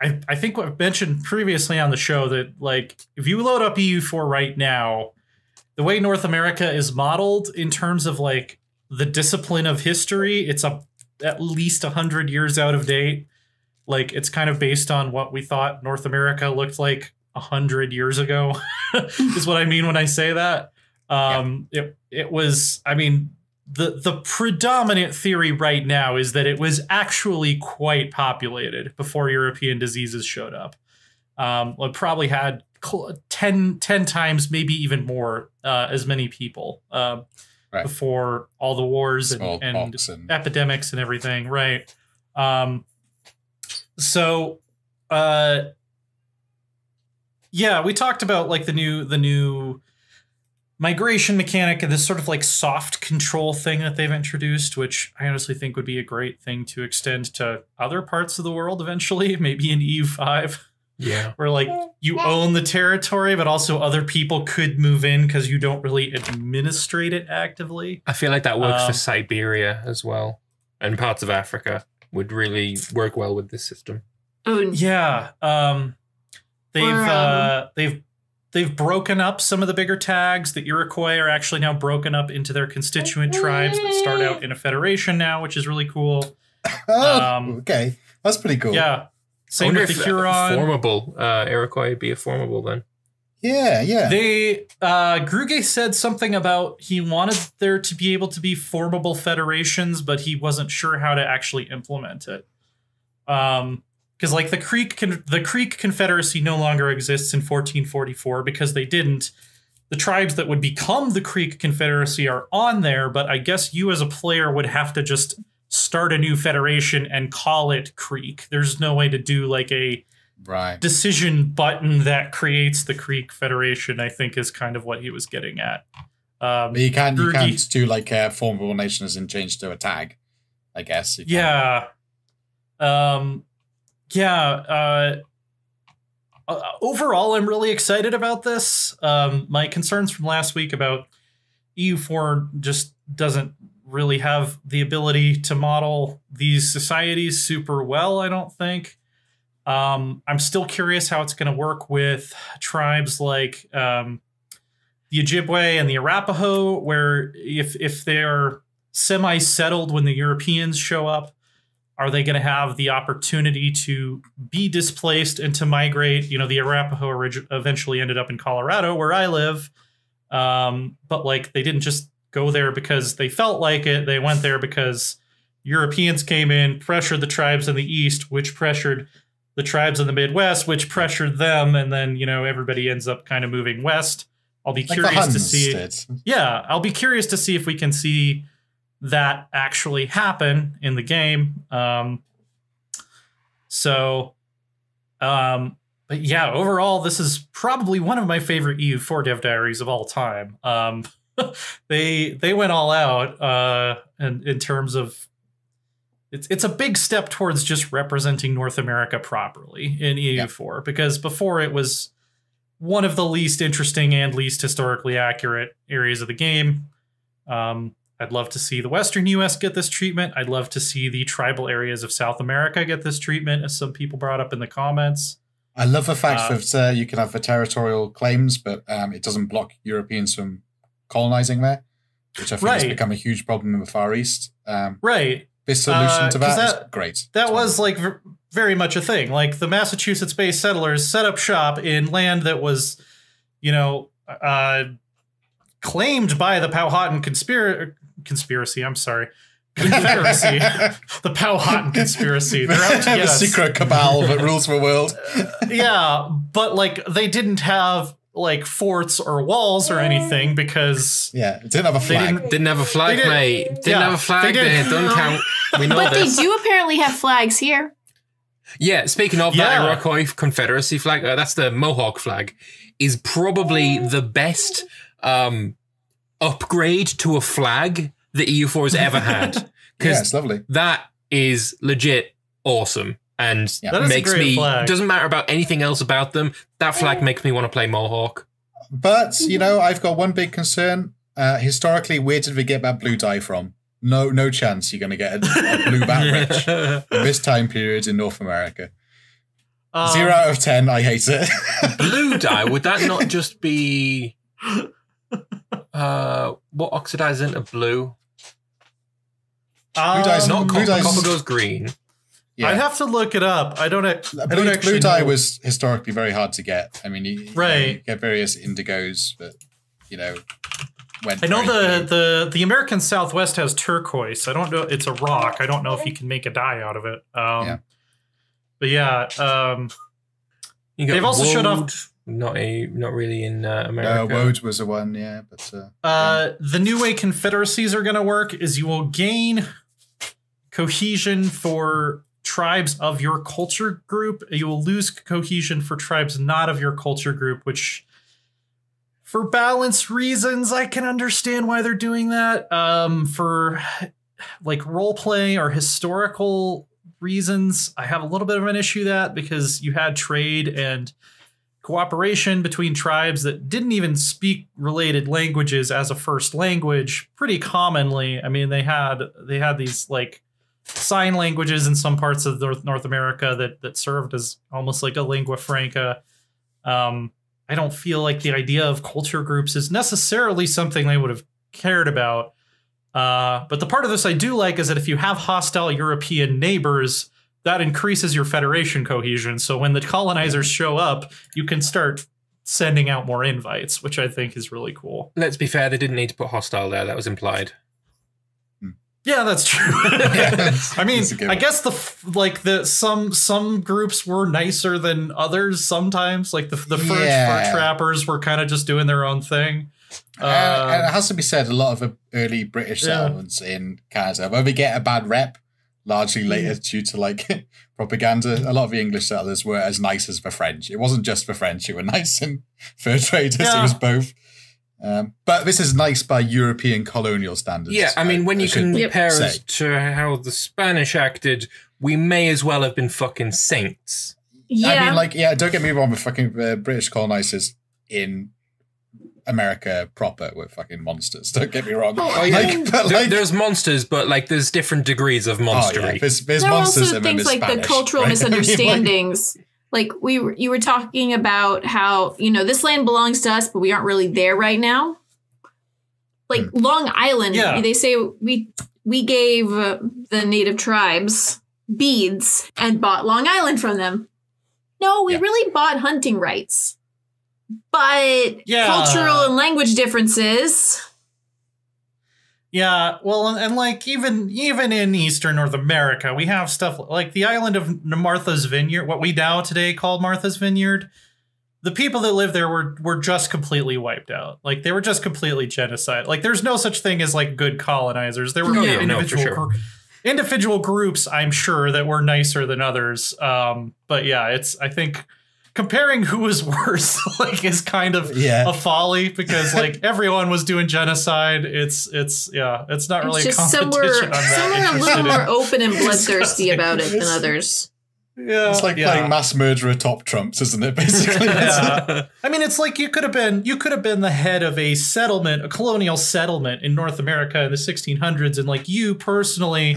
I think what I've mentioned previously on the show that like if you load up EU4 right now, the way North America is modeled in terms of like the discipline of history, it's at least 100 years out of date. Like it's kind of based on what we thought North America looked like 100 years ago is what I mean when I say that. It was, I mean, the predominant theory right now is that it was actually quite populated before European diseases showed up. It probably had 10 times, maybe even more, as many people before all the wars and epidemics and everything. Right. So, yeah, we talked about like the new migration mechanic and this sort of like soft control thing that they've introduced, which I honestly think would be a great thing to extend to other parts of the world eventually, maybe in EU5. Yeah. Where like you own the territory, but also other people could move in because you don't really administrate it actively. I feel like that works for Siberia as well. And parts of Africa would really work well with this system. Yeah. They've broken up some of the bigger tags. The Iroquois are actually now broken up into their constituent tribes that start out in a federation now, which is really cool. Okay. That's pretty cool. Yeah. Same with the Huron. Formable Iroquois be a formable then. Yeah. They Gruge said something about he wanted there to be able to be formable federations, but he wasn't sure how to actually implement it. Because like the Creek Confederacy no longer exists in 1444 because they didn't. The tribes that would become the Creek Confederacy are on there, but I guess you as a player would have to just start a new federation and call it Creek. There's no way to do like a decision button that creates the Creek Federation, I think is kind of what he was getting at. But you can't do like a formable nation as in change to a tag, I guess. Overall, I'm really excited about this. My concerns from last week about EU4 just doesn't really have the ability to model these societies super well, I don't think. I'm still curious how it's going to work with tribes like the Ojibwe and the Arapaho, where if they're semi-settled when the Europeans show up, are they going to have the opportunity to be displaced and to migrate? You know, the Arapaho eventually ended up in Colorado, where I live. But like they didn't just go there because they felt like it. They went there because Europeans came in, pressured the tribes in the East, which pressured the tribes in the Midwest, which pressured them. And then, you know, everybody ends up kind of moving west. I'll be curious to see. Yeah, I'll be curious to see if we can see that actually happen in the game. But yeah, overall, this is probably one of my favorite EU4 dev diaries of all time. They went all out in terms of it's a big step towards just representing North America properly in EU4, because before it was one of the least interesting and least historically accurate areas of the game. I'd love to see the Western U.S. get this treatment. I'd love to see the tribal areas of South America get this treatment, as some people brought up in the comments. I love the fact that you can have the territorial claims, but it doesn't block Europeans from colonizing there, which I think has become a huge problem in the Far East. This solution to that is great. That was like very much a thing. Like the Massachusetts-based settlers set up shop in land that was, you know, claimed by the Powhatan conspiracy. I'm sorry. Confederacy. The Powhatan conspiracy. They're out to get us. A secret cabal that rules the world. Yeah, but like they didn't have like forts or walls or anything because it didn't have a flag. Didn't have a flag, mate. Didn't have a flag there. Don't count. We know but this. They do apparently have flags here. Yeah, speaking of that Iroquois Confederacy flag, that's the Mohawk flag, is probably the best upgrade to a flag that EU4 has ever had. Yeah, it's lovely. That is legit awesome. And makes me, doesn't matter about anything else about them, that flag makes me want to play Mohawk. But, you know, I've got one big concern. Historically, where did we get that blue dye from? No chance you're going to get a blue Batrich in this time period in North America. 0 out of 10, I hate it. Blue dye, would that not just be... what oxidizes into blue? Blue dye's not copper. Copper goes green. Yeah. I'd have to look it up. I don't actually blue dye know. was historically very hard to get. I mean, you get various indigos, but, you know... I know the American Southwest has turquoise. I don't know. It's a rock. I don't know if you can make a dye out of it. But they've also showed off. Not really in America. No, Woad was the one. Yeah, but the new way confederacies are going to work is you will gain cohesion for tribes of your culture group. You will lose cohesion for tribes not of your culture group, which For balance reasons, I can understand why they're doing that. For like role play or historical reasons, I have a little bit of an issue that because you had trade and cooperation between tribes that didn't even speak related languages as a first language pretty commonly. I mean, they had these like sign languages in some parts of North America that served as almost like a lingua franca. I don't feel like the idea of culture groups is necessarily something they would have cared about. But the part of this I do like is that if you have hostile European neighbors, that increases your Federation cohesion. So when the colonizers show up, you can start sending out more invites, which I think is really cool. Let's be fair, they didn't need to put hostile there. That was implied. Yeah, that's true. I mean, I guess some groups were nicer than others sometimes. Like the fur trappers were kind of just doing their own thing. And it has to be said, a lot of early British settlements in Canada, where we get a bad rep, largely later due to like propaganda. A lot of the English settlers were as nice as the French. It wasn't just the French who were nice and fur traders. It was both. But this is nice by European colonial standards. Yeah, I mean, when you compare us to how the Spanish acted, we may as well have been fucking saints. Yeah. I mean, like, don't get me wrong, the fucking British colonizers in America proper were fucking monsters. Don't get me wrong. There's monsters, but like there's different degrees of monstery. Oh, yeah. There's there are monsters also things like Spanish, the cultural misunderstandings. Like you were talking about how, this land belongs to us, but we aren't really there right now. Like Long Island, they say we gave the native tribes beads and bought Long Island from them. No, we really bought hunting rights. But cultural and language differences. Yeah, well, and like even in Eastern North America, we have stuff like the island of Martha's Vineyard, what we now today call Martha's Vineyard. The people that lived there were just completely wiped out. Like they were just completely genocide. Like there's no such thing as like good colonizers. There were individual groups, I'm sure, that were nicer than others. But yeah, I think comparing who was worse like is kind of a folly because like everyone was doing genocide. It's not really a competition. Some are a little more open and bloodthirsty about it than others. Yeah, it's like playing mass murderer top trumps, isn't it? Basically, I mean, it's like you could have been the head of a settlement, a colonial settlement in North America in the 1600s, and like you personally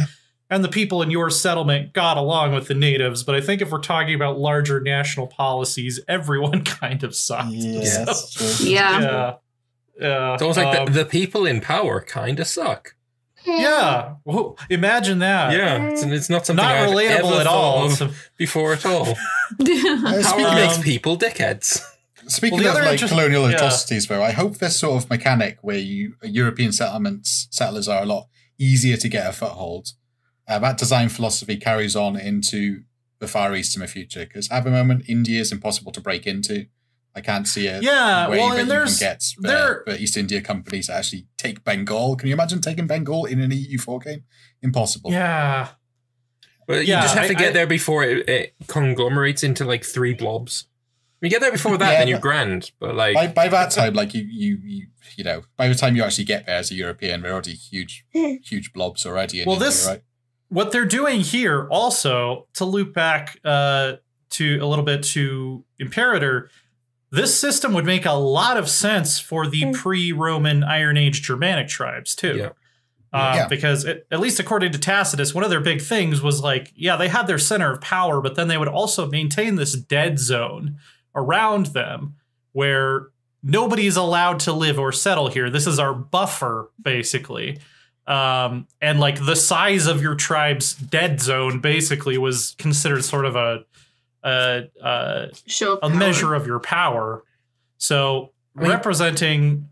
and the people in your settlement got along with the natives. But I think if we're talking about larger national policies, everyone kind of sucked. Yes. So, yeah. It's almost like the people in power kind of suck. Yeah. Well, imagine that. Yeah. It's not something not I've relatable ever at all before at all. Power makes people dickheads. Speaking of like colonial atrocities, though, I hope this sort of mechanic where European settlers are a lot easier to get a foothold. That design philosophy carries on into the Far East in the future, because at the moment, India is impossible to break into. I can't see a way that you can get the East India companies to actually take Bengal. Can you imagine taking Bengal in an EU4 game? Impossible. Yeah. But you just have to get there before it conglomerates into like 3 blobs. If you get there before that, then you're grand. But like by that time, like you know, by the time you actually get there as a European, they're already huge blobs already. In India, right? What they're doing here also, to loop back to a little bit to Imperator, this system would make a lot of sense for the pre-Roman Iron Age Germanic tribes too. Because at least according to Tacitus, one of their big things was like, they had their center of power, but then they would also maintain this dead zone around them where nobody's allowed to live or settle here. This is our buffer, basically. And like the size of your tribe's dead zone basically was considered sort of a measure of your power. So representing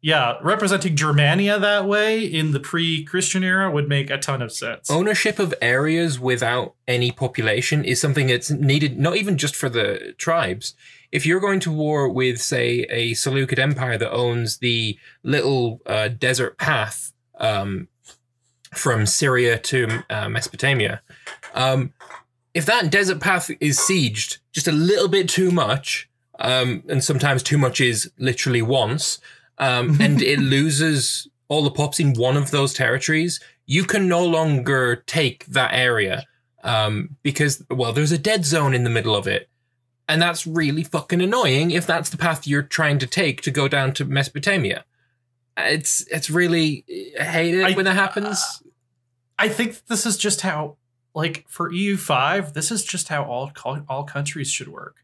Germania that way in the pre-Christian era would make a ton of sense. Ownership of areas without any population is something that's needed, not even just for the tribes. If you're going to war with, say, a Seleucid empire that owns the little desert path from Syria to Mesopotamia, if that desert path is sieged just a little bit too much, and sometimes too much is literally once, and it loses all the pups in one of those territories, you can no longer take that area because, well, there's a dead zone in the middle of it. And that's really fucking annoying if that's the path you're trying to take to go down to Mesopotamia. It's really, I hate it when that happens. I think this is just how, like, for EU5, this is just how all countries should work.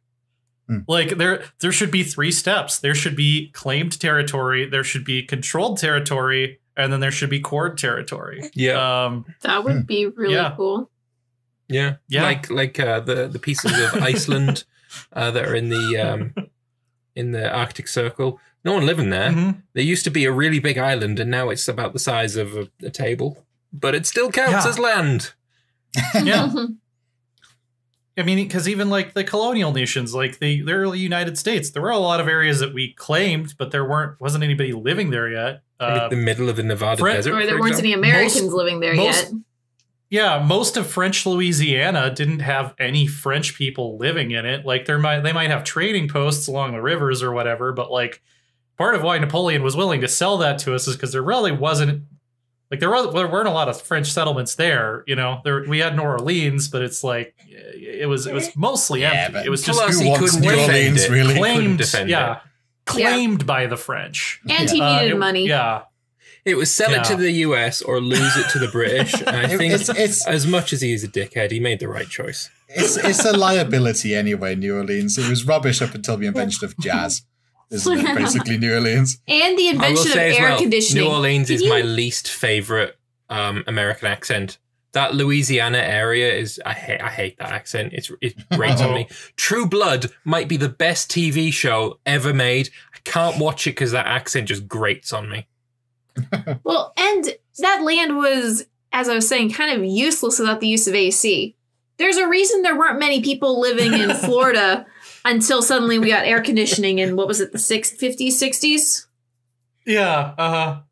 Like, there should be 3 steps. There should be claimed territory, there should be controlled territory, and then there should be cored territory. Yeah. That would be really cool. Yeah. Like the pieces of Iceland that are in the Arctic Circle. No one living there. There used to be a really big island, and now it's about the size of a table. But it still counts as land. Yeah. I mean, because even like the colonial nations, like the early United States, there were a lot of areas that we claimed, but there wasn't anybody living there yet. Like the middle of the Nevada desert. Or there weren't any Americans living there yet. Yeah, most of French Louisiana didn't have any French people living in it. Like they might have trading posts along the rivers or whatever, but like part of why Napoleon was willing to sell that to us is because there really wasn't, like there weren't a lot of French settlements there. You know, we had New Orleans, but it's like it was mostly empty. It was just who wants New Orleans really claimed by the French, and he needed money. Yeah. It was sell it to the US or lose it to the British. And I think it's, as much as he's a dickhead, he made the right choice. It's a liability anyway, New Orleans. It was rubbish up until the invention of jazz. Isn't it basically New Orleans? And the invention of air conditioning. New Orleans is my least favorite American accent. That Louisiana area is, I hate that accent. It grates on me. True Blood might be the best TV show ever made. I can't watch it because that accent just grates on me. Well, and that land was, as I was saying, kind of useless without the use of AC. There's a reason there weren't many people living in Florida until suddenly we got air conditioning in, what was it, the 50s, 60s? Yeah,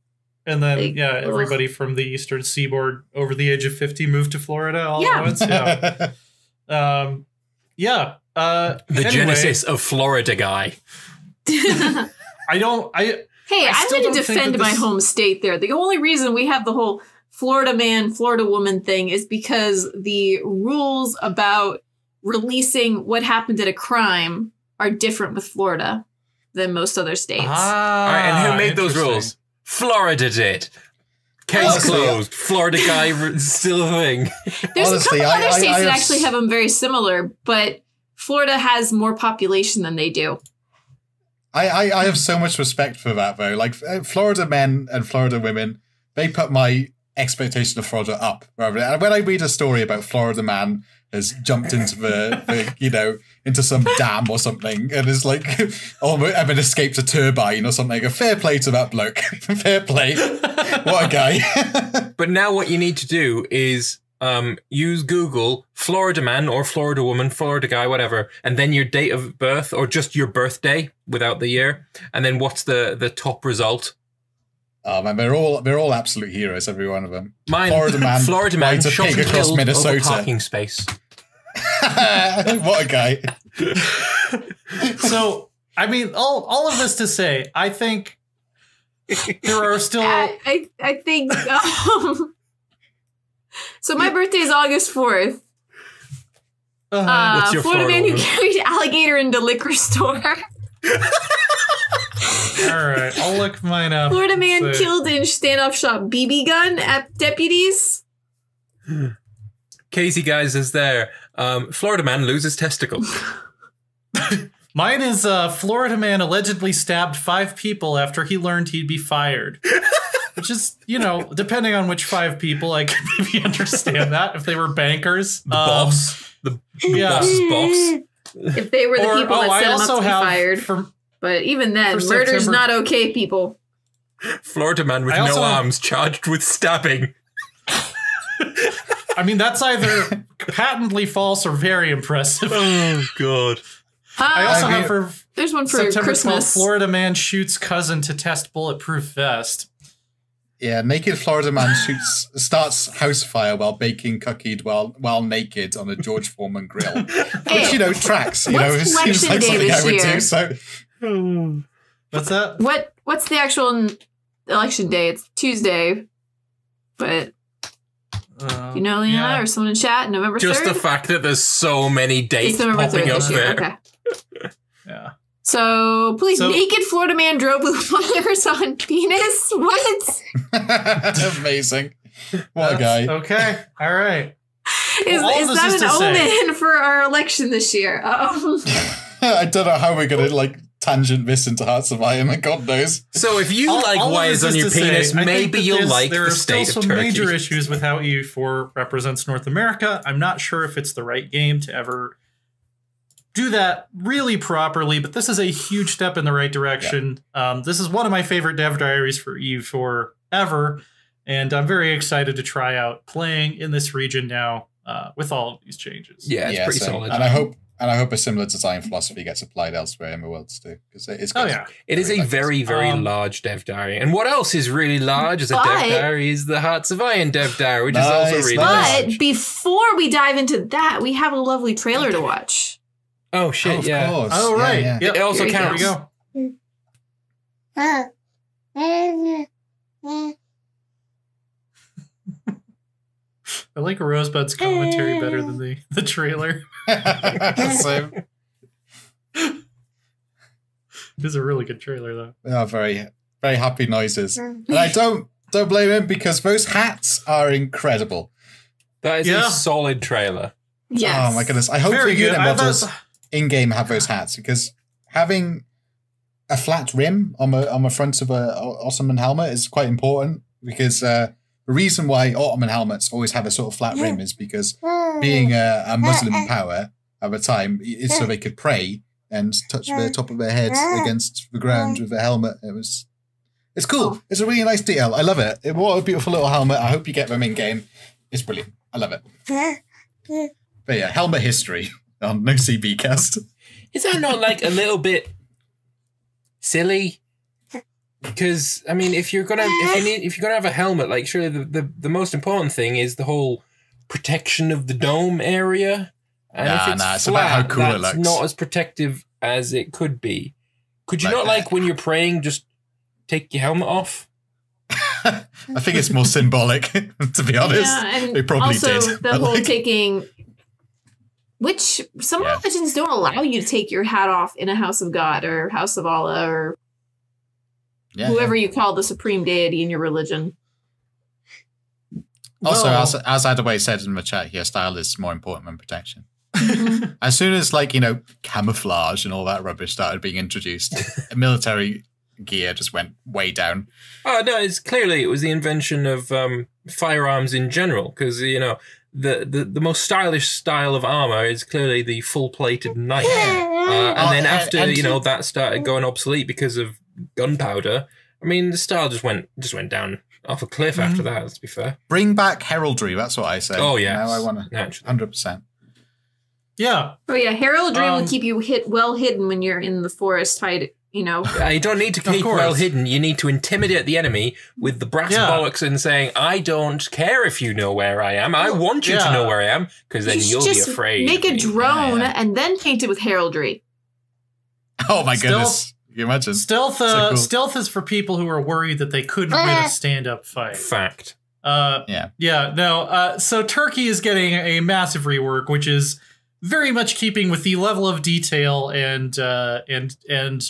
and then, everybody from the eastern seaboard over the age of 50 moved to Florida all at once. Yeah. The genesis of Florida guy. Hey, I'm going to defend my home state there. The only reason we have the whole Florida man, Florida woman thing is because the rules about releasing what happened at a crime are different with Florida than most other states. All right, and who made those rules? Florida did. Case closed. Florida guy still a thing. There's a couple other states that actually have them very similar, but Florida has more population than they do. I have so much respect for that, though. Like, Florida men and Florida women, they put my expectation of Florida up. And when I read a story about Florida man has jumped into the into some dam or something and is like, and then escaped a turbine or something, a fair play to that bloke. Fair play. What a guy. But now what you need to do is use Google Florida man or Florida woman, Florida guy, whatever, and then your date of birth or just your birthday without the year, and then what's the top result? Oh man, they're all absolute heroes, every one of them. Florida man shot and killed over parking space. What a guy. So, I mean, all of this to say, I think there are still. I think. So my birthday is August 4th. What's your Florida man who carried alligator into liquor store. All right, I'll look mine up. Florida man killed in standoff shot BB gun at deputies. Casey guys is there. Florida man loses testicle. Mine is Florida man allegedly stabbed 5 people after he learned he'd be fired. Which is, depending on which 5 people, I can maybe understand that. If they were bankers. The boss. The boss's boss. If they were the people that set him up to be fired. But even then, murder's not okay, people. Florida man with no arms charged with stabbing. I mean, that's either patently false or very impressive. Oh, God. I also have there's one for September Christmas. 12th, Florida man shoots cousin to test bulletproof vest. naked Florida man starts house fire while baking cookied while naked on a George Foreman grill, which tracks. Seems like something I would do. So, what's that? What's the actual election day? It's Tuesday, but Leanna or someone in chat, November 3rd? Just the fact that there's so many dates popping up there. Okay. Yeah. So, please, naked Florida man drove blue fires on penis? What? Amazing. What a guy. Okay. All right. Is that an omen for our election this year? I don't know how we're going to, tangent this into Hearts of Iron, God knows. So if you like wires on your penis, maybe you'll like the state of Turkey. There are still some major issues with how EU4 represents North America. I'm not sure if it's the right game to ever do that really properly, but this is a huge step in the right direction. Yeah. This is one of my favorite dev diaries for EU4 ever, and I'm very excited to try out playing in this region now with all of these changes. Yeah, it's pretty solid. And I hope a similar design philosophy gets applied elsewhere in the world too, because it's it is a very, very large dev diary. And what else is really large as a dev diary is the Hearts of Iron dev diary, which is also really large. But before we dive into that, we have a lovely trailer to watch. Oh shit! Of course. Oh right. Yeah. It also counts. Here we go. I like Rosebud's commentary better than the trailer. Same. It is a really good trailer, though. They are very, very happy noises, and I don't blame him because those hats are incredible. That is a solid trailer. Yes. Oh my goodness! I hope the unit models in-game have those hats, because having a flat rim on the front of a Ottoman helmet is quite important, because the reason why Ottoman helmets always have a sort of flat rim is because being a Muslim power at the time, is so they could pray and touch the top of their heads against the ground with a helmet. It's cool. It's a really nice detail. I love it. What a beautiful little helmet. I hope you get them in-game. It's brilliant. I love it. But yeah, helmet history on NoCB cast. Is that not a little bit silly? Because if you're gonna have a helmet, surely the most important thing is the whole protection of the dome area. And if it's flat, about how cool it looks. Not as protective as it could be. Could you not when you're praying just take your helmet off? I think it's more symbolic, to be honest. Yeah, and they probably also did. The whole taking, which some religions don't allow you to take your hat off in a house of God or house of Allah or whoever you call the supreme deity in your religion. Also, as Adaway said in the chat here, style is more important than protection. As soon as camouflage and all that rubbish started being introduced, military gear just went way down. Oh no, it was the invention of firearms in general, because the most stylish style of armor is clearly the full-plated knife. And then after that started going obsolete because of gunpowder, the style just went down off a cliff after that, let's be fair. Bring back heraldry, that's what I say. Oh yeah. Now I want to 100%. Yeah. Oh yeah, heraldry will keep you well hidden when you're in the forest hide. You don't need to keep well hidden. You need to intimidate the enemy with the brass bollocks and saying, I don't care if you know where I am. I want you to know where I am, because then you'll be afraid. Make a drone and then paint it with heraldry. Oh my goodness. Can you imagine? Stealth is for people who are worried that they couldn't win a stand-up fight. Fact. So Turkey is getting a massive rework, which is very much keeping with the level of detail and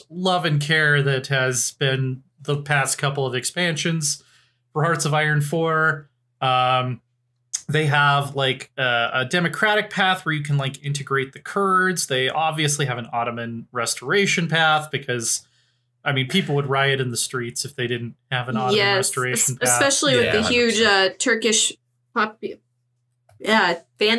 love and care that has been the past couple of expansions for Hearts of Iron 4. They have a democratic path where you can integrate the Kurds. They obviously have an Ottoman restoration path because, people would riot in the streets if they didn't have an Ottoman restoration path. Especially with the huge Turkish fan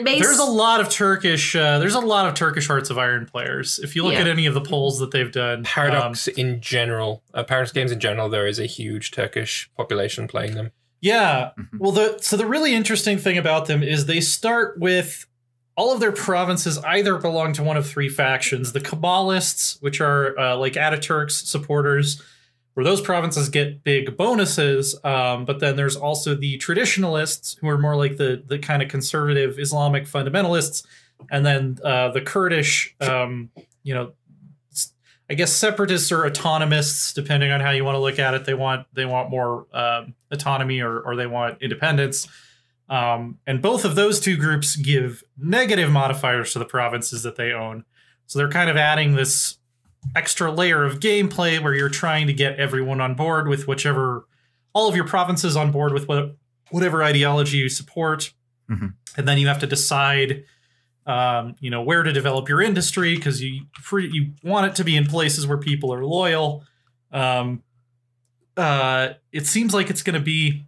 base. There's a lot of Turkish Hearts of Iron players. If you look at any of the polls that they've done, Paradox in general, Paradox games in general, there is a huge Turkish population playing them. Yeah. Well, the really interesting thing about them is they start with all of their provinces either belong to one of three factions: the Kabbalists, which are Ataturk's supporters, where those provinces get big bonuses. But then there's also the traditionalists, who are more like the kind of conservative Islamic fundamentalists. And then the Kurdish, I guess separatists or autonomists, depending on how you want to look at it. They want more autonomy or they want independence. And both of those two groups give negative modifiers to the provinces that they own. So they're kind of adding this extra layer of gameplay where you're trying to get everyone on board with all of your provinces on board with whatever ideology you support. Mm-hmm. And then you have to decide where to develop your industry, because you want it to be in places where people are loyal. It seems like it's going to be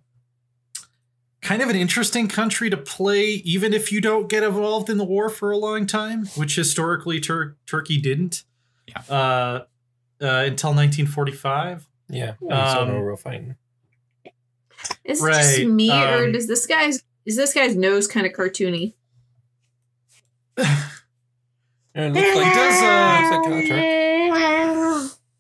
kind of an interesting country to play, even if you don't get involved in the war for a long time, which historically Turkey didn't until 1945. Yeah, so no real fighting. Is it just me, or is this guy's nose kind of cartoony? It looks like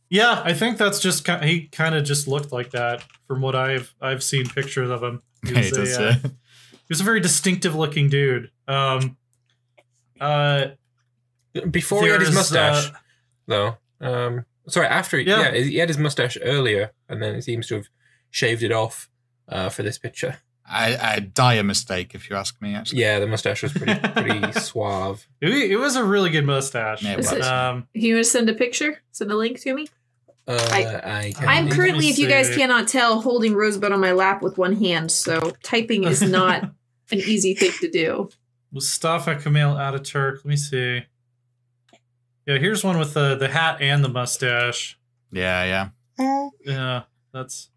yeah, I think that's just he kind of just looked like that from what I've seen pictures of him. He was a very distinctive looking dude. Before he had his mustache, though. Sorry, after he had his mustache earlier, and then it seems to have shaved it off for this picture. I dire mistake, if you ask me, actually. Yeah, the mustache was pretty suave. It was a really good mustache. Yeah, can you send a picture? Send a link to me? I'm currently, if you guys cannot tell, holding Rosebud on my lap with one hand, so typing is not an easy thing to do. Mustafa Kemal Ataturk. Let me see. Yeah, here's one with the hat and the mustache. Yeah. Yeah, that's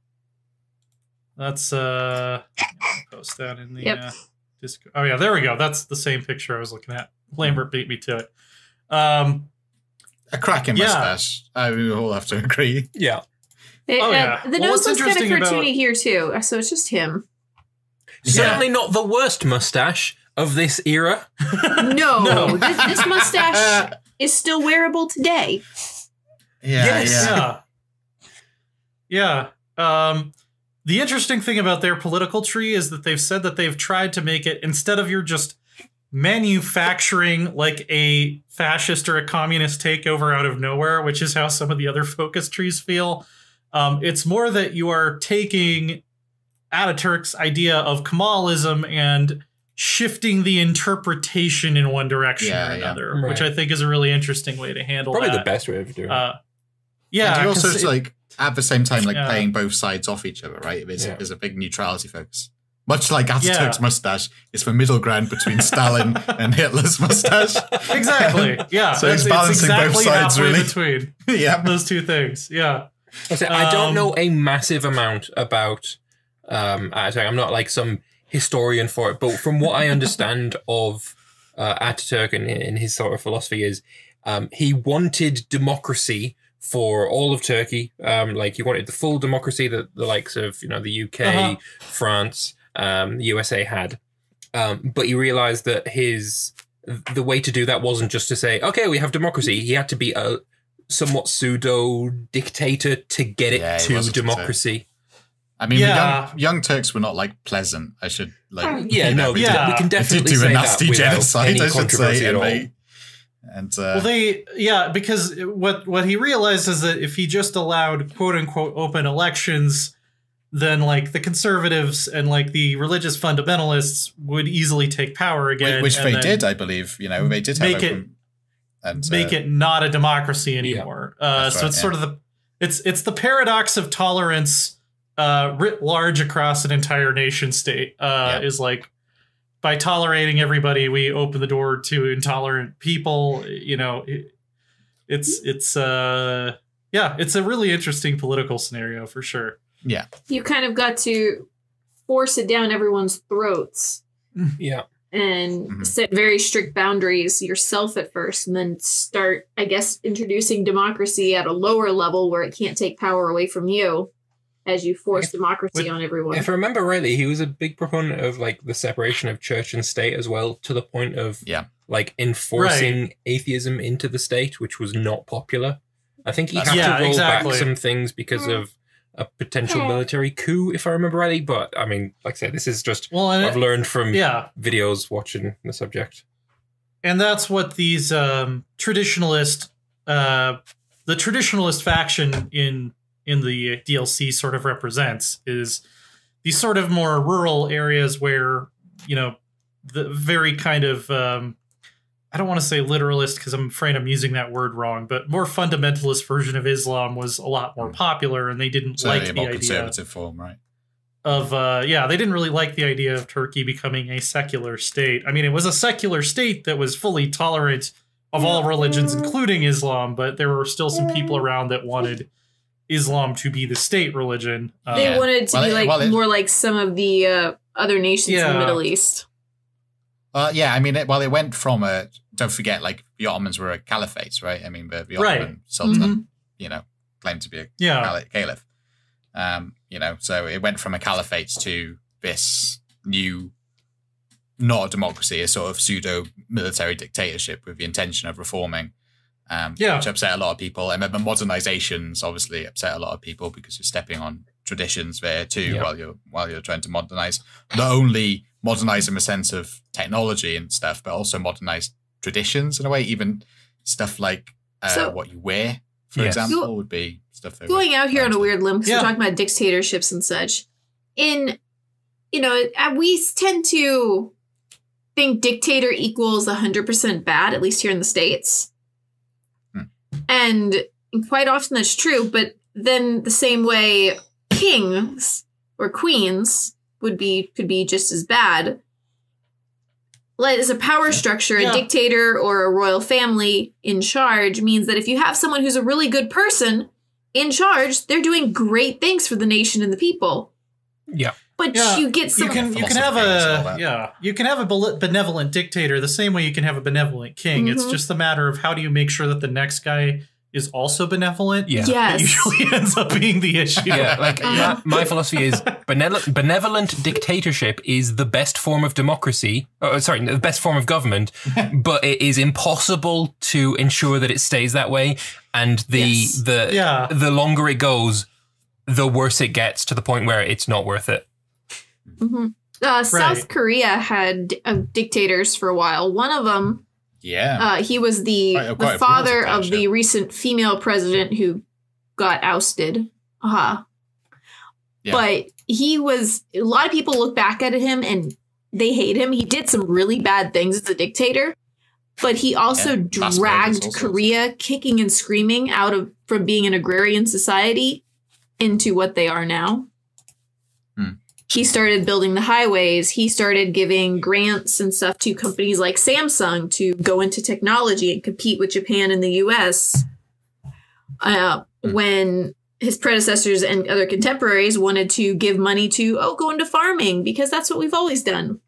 post that in the Discord. Oh yeah, there we go. That's the same picture I was looking at. Lambert beat me to it. A cracking mustache. I mean, we all have to agree. Yeah. The nose looks kind of cartoony here too, so it's just him. Certainly not the worst mustache of this era. No. This mustache is still wearable today. Yeah. The interesting thing about their political tree is that they've said that they've tried to make it, instead of you're just manufacturing like a fascist or a communist takeover out of nowhere, which is how some of the other focus trees feel. It's more that you are taking Ataturk's idea of Kemalism and shifting the interpretation in one direction or another, right. Which I think is a really interesting way to handle Probably that. the best way of doing it. Yeah. And also it's like at the same time, like playing both sides off each other, right? There's a big neutrality focus. Much like Ataturk's mustache is the middle ground between Stalin and Hitler's mustache. Exactly. Yeah. So it's balancing both sides, really. Between those two things. Yeah. I don't know a massive amount about Ataturk. I'm not like some historian for it, but from what I understand of Ataturk and his sort of philosophy is he wanted democracy for all of Turkey. Like he wanted the full democracy that the likes of, the UK, France, the USA had. But he realized that the way to do that wasn't just to say, okay, we have democracy. He had to be a somewhat pseudo dictator to get it to democracy. I mean, the young Turks were not like pleasant. I should like. We can definitely do say a nasty that genocide. I should say at all. And because what he realized is that if he just allowed quote unquote open elections, then like the conservatives and like the religious fundamentalists would easily take power again, which they did, I believe. They did make it not a democracy anymore. It's sort of it's the paradox of tolerance writ large across an entire nation state. Is like, by tolerating everybody, we open the door to intolerant people. It's a really interesting political scenario for sure. Yeah, you kind of got to force it down everyone's throats. Yeah, and set very strict boundaries yourself at first, and then start, I guess, introducing democracy at a lower level where it can't take power away from you. As you force democracy on everyone. If I remember rightly, he was a big proponent of like the separation of church and state as well, to the point of like enforcing atheism into the state, which was not popular. I think he had to roll back some things because of a potential military coup, if I remember rightly. But I mean, like I said, this is just what I've learned from videos watching the subject. And that's what these the traditionalist faction in the DLC sort of represents, is these sort of more rural areas where, you know, the very kind of I don't want to say literalist because I'm afraid I'm using that word wrong, but more fundamentalist version of Islam was a lot more popular, and they didn't like the idea. Conservative form, right? Of they didn't really like the idea of Turkey becoming a secular state. I mean, it was a secular state that was fully tolerant of all religions, including Islam, but there were still some people around that wanted Islam to be the state religion. They wanted it to be more like some of the other nations in the Middle East. I mean, it went from don't forget, like, the Ottomans were a caliphate, right? I mean, the Ottoman Sultan, you know, claimed to be a caliph. You know, so it went from a caliphate to this new, not a democracy, a sort of pseudo-military dictatorship with the intention of reforming, which upset a lot of people. And then the modernizations obviously upset a lot of people because you're stepping on traditions there too while you're trying to modernize. Not only modernize in the sense of technology and stuff, but also modernize traditions in a way. Even stuff like what you wear, for example, would be stuff. Going out here on a weird limb because we're talking about dictatorships and such. We tend to think dictator equals 100% bad, at least here in the States. And quite often that's true, but then the same way kings or queens could be just as bad. Like, as a power structure, a dictator or a royal family in charge means that if you have someone who's a really good person in charge, they're doing great things for the nation and the people. Yeah. But you get some... You can have a benevolent dictator the same way you can have a benevolent king. It's just a matter of how do you make sure that the next guy is also benevolent. Yes. That usually ends up being the issue. Yeah, like my philosophy is benevolent dictatorship is the best form of democracy. The best form of government, but it is impossible to ensure that it stays that way. And the longer it goes, the worse it gets, to the point where it's not worth it. South Korea had dictators for a while. One of them. He was the father of the recent female president who got ousted. But he was, a lot of people look back at him and they hate him. He did some really bad things as a dictator, but he also dragged Korea kicking and screaming from being an agrarian society into what they are now. He started building the highways. He started giving grants and stuff to companies like Samsung to go into technology and compete with Japan and the US. When his predecessors and other contemporaries wanted to give money to, go into farming, because that's what we've always done.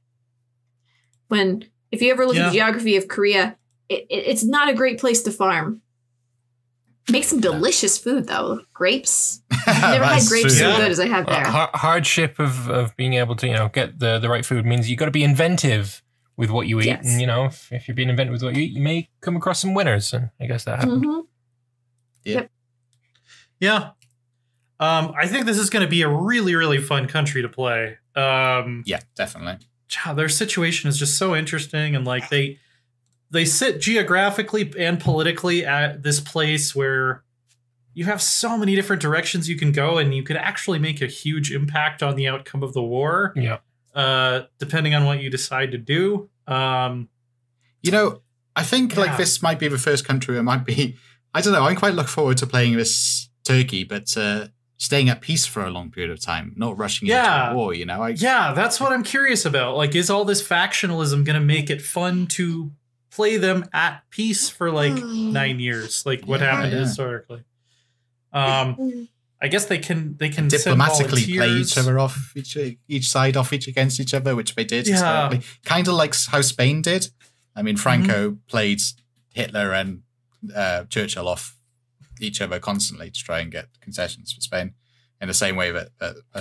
If you ever look at the geography of Korea, it's not a great place to farm. Make some delicious food, though. Grapes. I've never had grapes so good as I have there. Hardship of being able to, get the right food means you got to be inventive with what you eat. Yes. And, if you're being inventive with what you eat, you may come across some winners. And I guess that happened. Yeah. I think this is going to be a really, really fun country to play. Yeah, definitely. Their situation is just so interesting. And, like, they sit geographically and politically at this place where you have so many different directions you can go, and you could actually make a huge impact on the outcome of the war. Depending on what you decide to do. I think like this might be the first country it might be. I don't know. I quite look forward to playing this Turkey, but staying at peace for a long period of time, not rushing into a war. That's what I'm curious about. Like, is all this factionalism going to make it fun to play them at peace for like 9 years, like what happened historically? I guess they can diplomatically play each other off, each side off each against each other, which they did historically, kind of like how Spain did. I mean, Franco played Hitler and Churchill off each other constantly to try and get concessions for Spain, in the same way that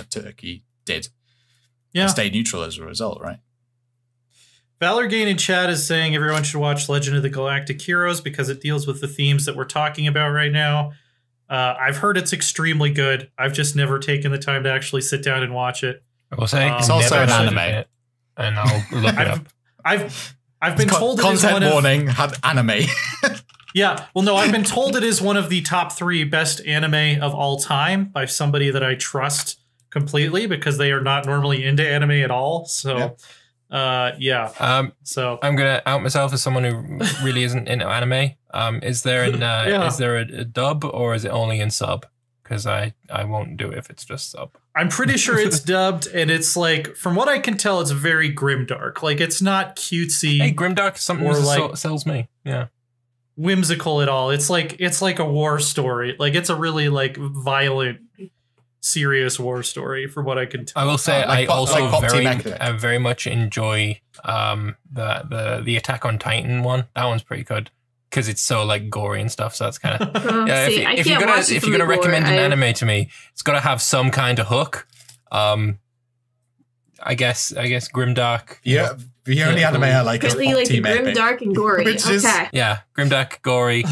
Turkey did. And stayed neutral as a result, right? Valorgain in chat is saying everyone should watch Legend of the Galactic Heroes because it deals with the themes that we're talking about right now. I've heard it's extremely good. I've just never taken the time to actually sit down and watch it. I will say it's also an anime, and I'll look it up. I've been told it is content warning had anime. Yeah, well, no, I've been told it is one of the top 3 best anime of all time by somebody that I trust completely because they are not normally into anime at all. So, so I'm gonna out myself as someone who really isn't into anime. Is there is there a dub or is it only in sub? Because I won't do it if it's just sub. I'm pretty sure it's dubbed, and it's like, from what I can tell, it's very grimdark. Like, it's not cutesy. Hey, grimdark is something that like, sells me. Yeah. Whimsical at all. It's like a war story. Like, it's a really like violent, serious war story, from what I can tell. I will say I also very much enjoy the Attack on Titan one. That one's pretty good because it's so like gory and stuff. So that's kind of if you're gonna recommend an anime to me, it's got to have some kind of hook. I guess grimdark. Yeah. The only anime I like is really like grim, dark, and gory. Okay. Yeah, grimdark, gory.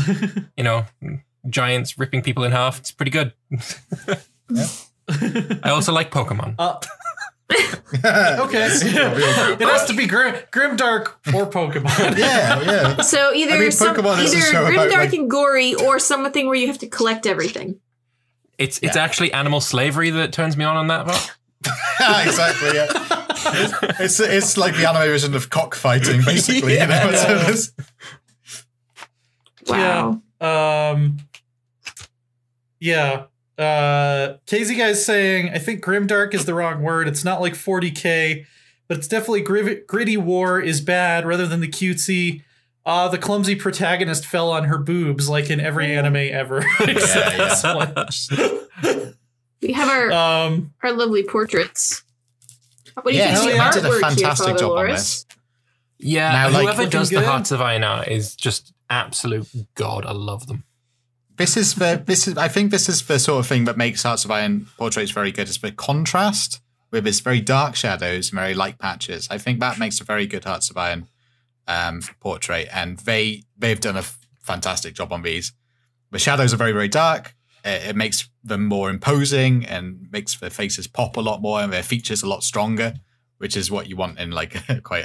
Giants ripping people in half. It's pretty good. Yeah. I also like Pokemon. Okay. It has to be grimdark or Pokemon. Yeah. So either grimdark and gory, or something where you have to collect everything. It's actually animal slavery that turns me on that part. Exactly. Yeah. It's like the anime version of cockfighting, basically. Wow. KZ guy's saying, I think grimdark is the wrong word. It's not like 40K, but it's definitely gritty war is bad rather than the cutesy. The clumsy protagonist fell on her boobs like in every anime ever. We have our lovely portraits. What do you think? He did a fantastic job on this. Yeah, now, whoever does the Hearts of Iron art is just absolute god. I love them. I think this is the sort of thing that makes Hearts of Iron portraits very good. Is the contrast with its very dark shadows and very light patches. I think that makes a very good Hearts of Iron portrait, and they've done a fantastic job on these. The shadows are very, very dark. It makes them more imposing and makes their faces pop a lot more and their features a lot stronger, which is what you want in like quite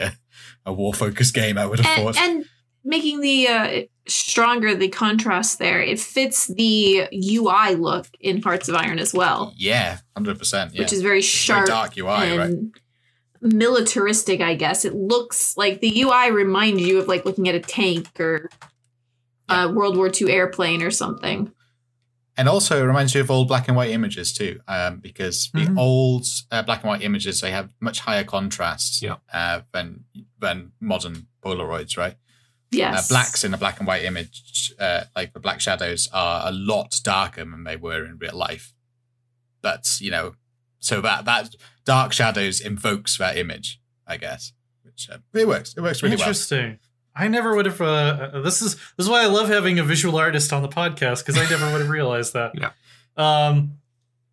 a war-focused game, I would have thought. And making the stronger the contrast there, it fits the UI look in Hearts of Iron as well. Yeah, 100%. Yeah. Which is very sharp, very dark UI, and right? Militaristic, I guess. It looks like the UI reminds you of like looking at a tank or a World War II airplane or something. And also it reminds you of old black and white images too, because the old black and white images, they have much higher contrast than modern Polaroids, right? Yes. Blacks in a black and white image, like the black shadows, are a lot darker than they were in real life. That's, so that dark shadows invokes that image, I guess. Which it works. It works really well. Interesting. I never would have. This is why I love having a visual artist on the podcast, because I never would have realized that. So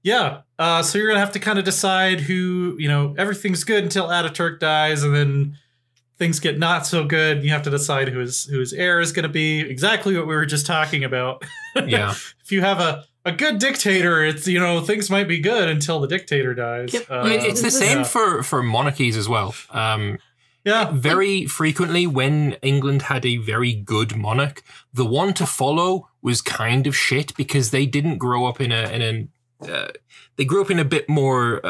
you're gonna have to kind of decide who, everything's good until Ataturk dies, and then things get not so good. You have to decide who his heir is going to be. Exactly what we were just talking about. Yeah. If you have a good dictator, it's things might be good until the dictator dies. Yep. It's the same for monarchies as well. Very frequently, when England had a very good monarch, the one to follow was kind of shit because they didn't grow up they grew up in a bit more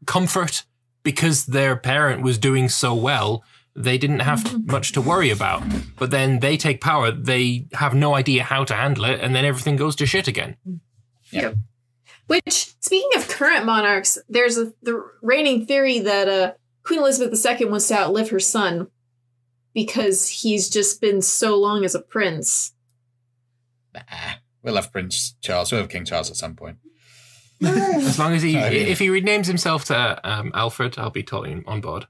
comfort because their parent was doing so well. They didn't have much to worry about. But then they take power, they have no idea how to handle it, and then everything goes to shit again. Yep. Which, speaking of current monarchs, there's the reigning theory that Queen Elizabeth II wants to outlive her son because he's just been so long as a prince. Nah, we'll have Prince Charles. We'll have King Charles at some point. As long as if he renames himself to Alfred, I'll be totally on board.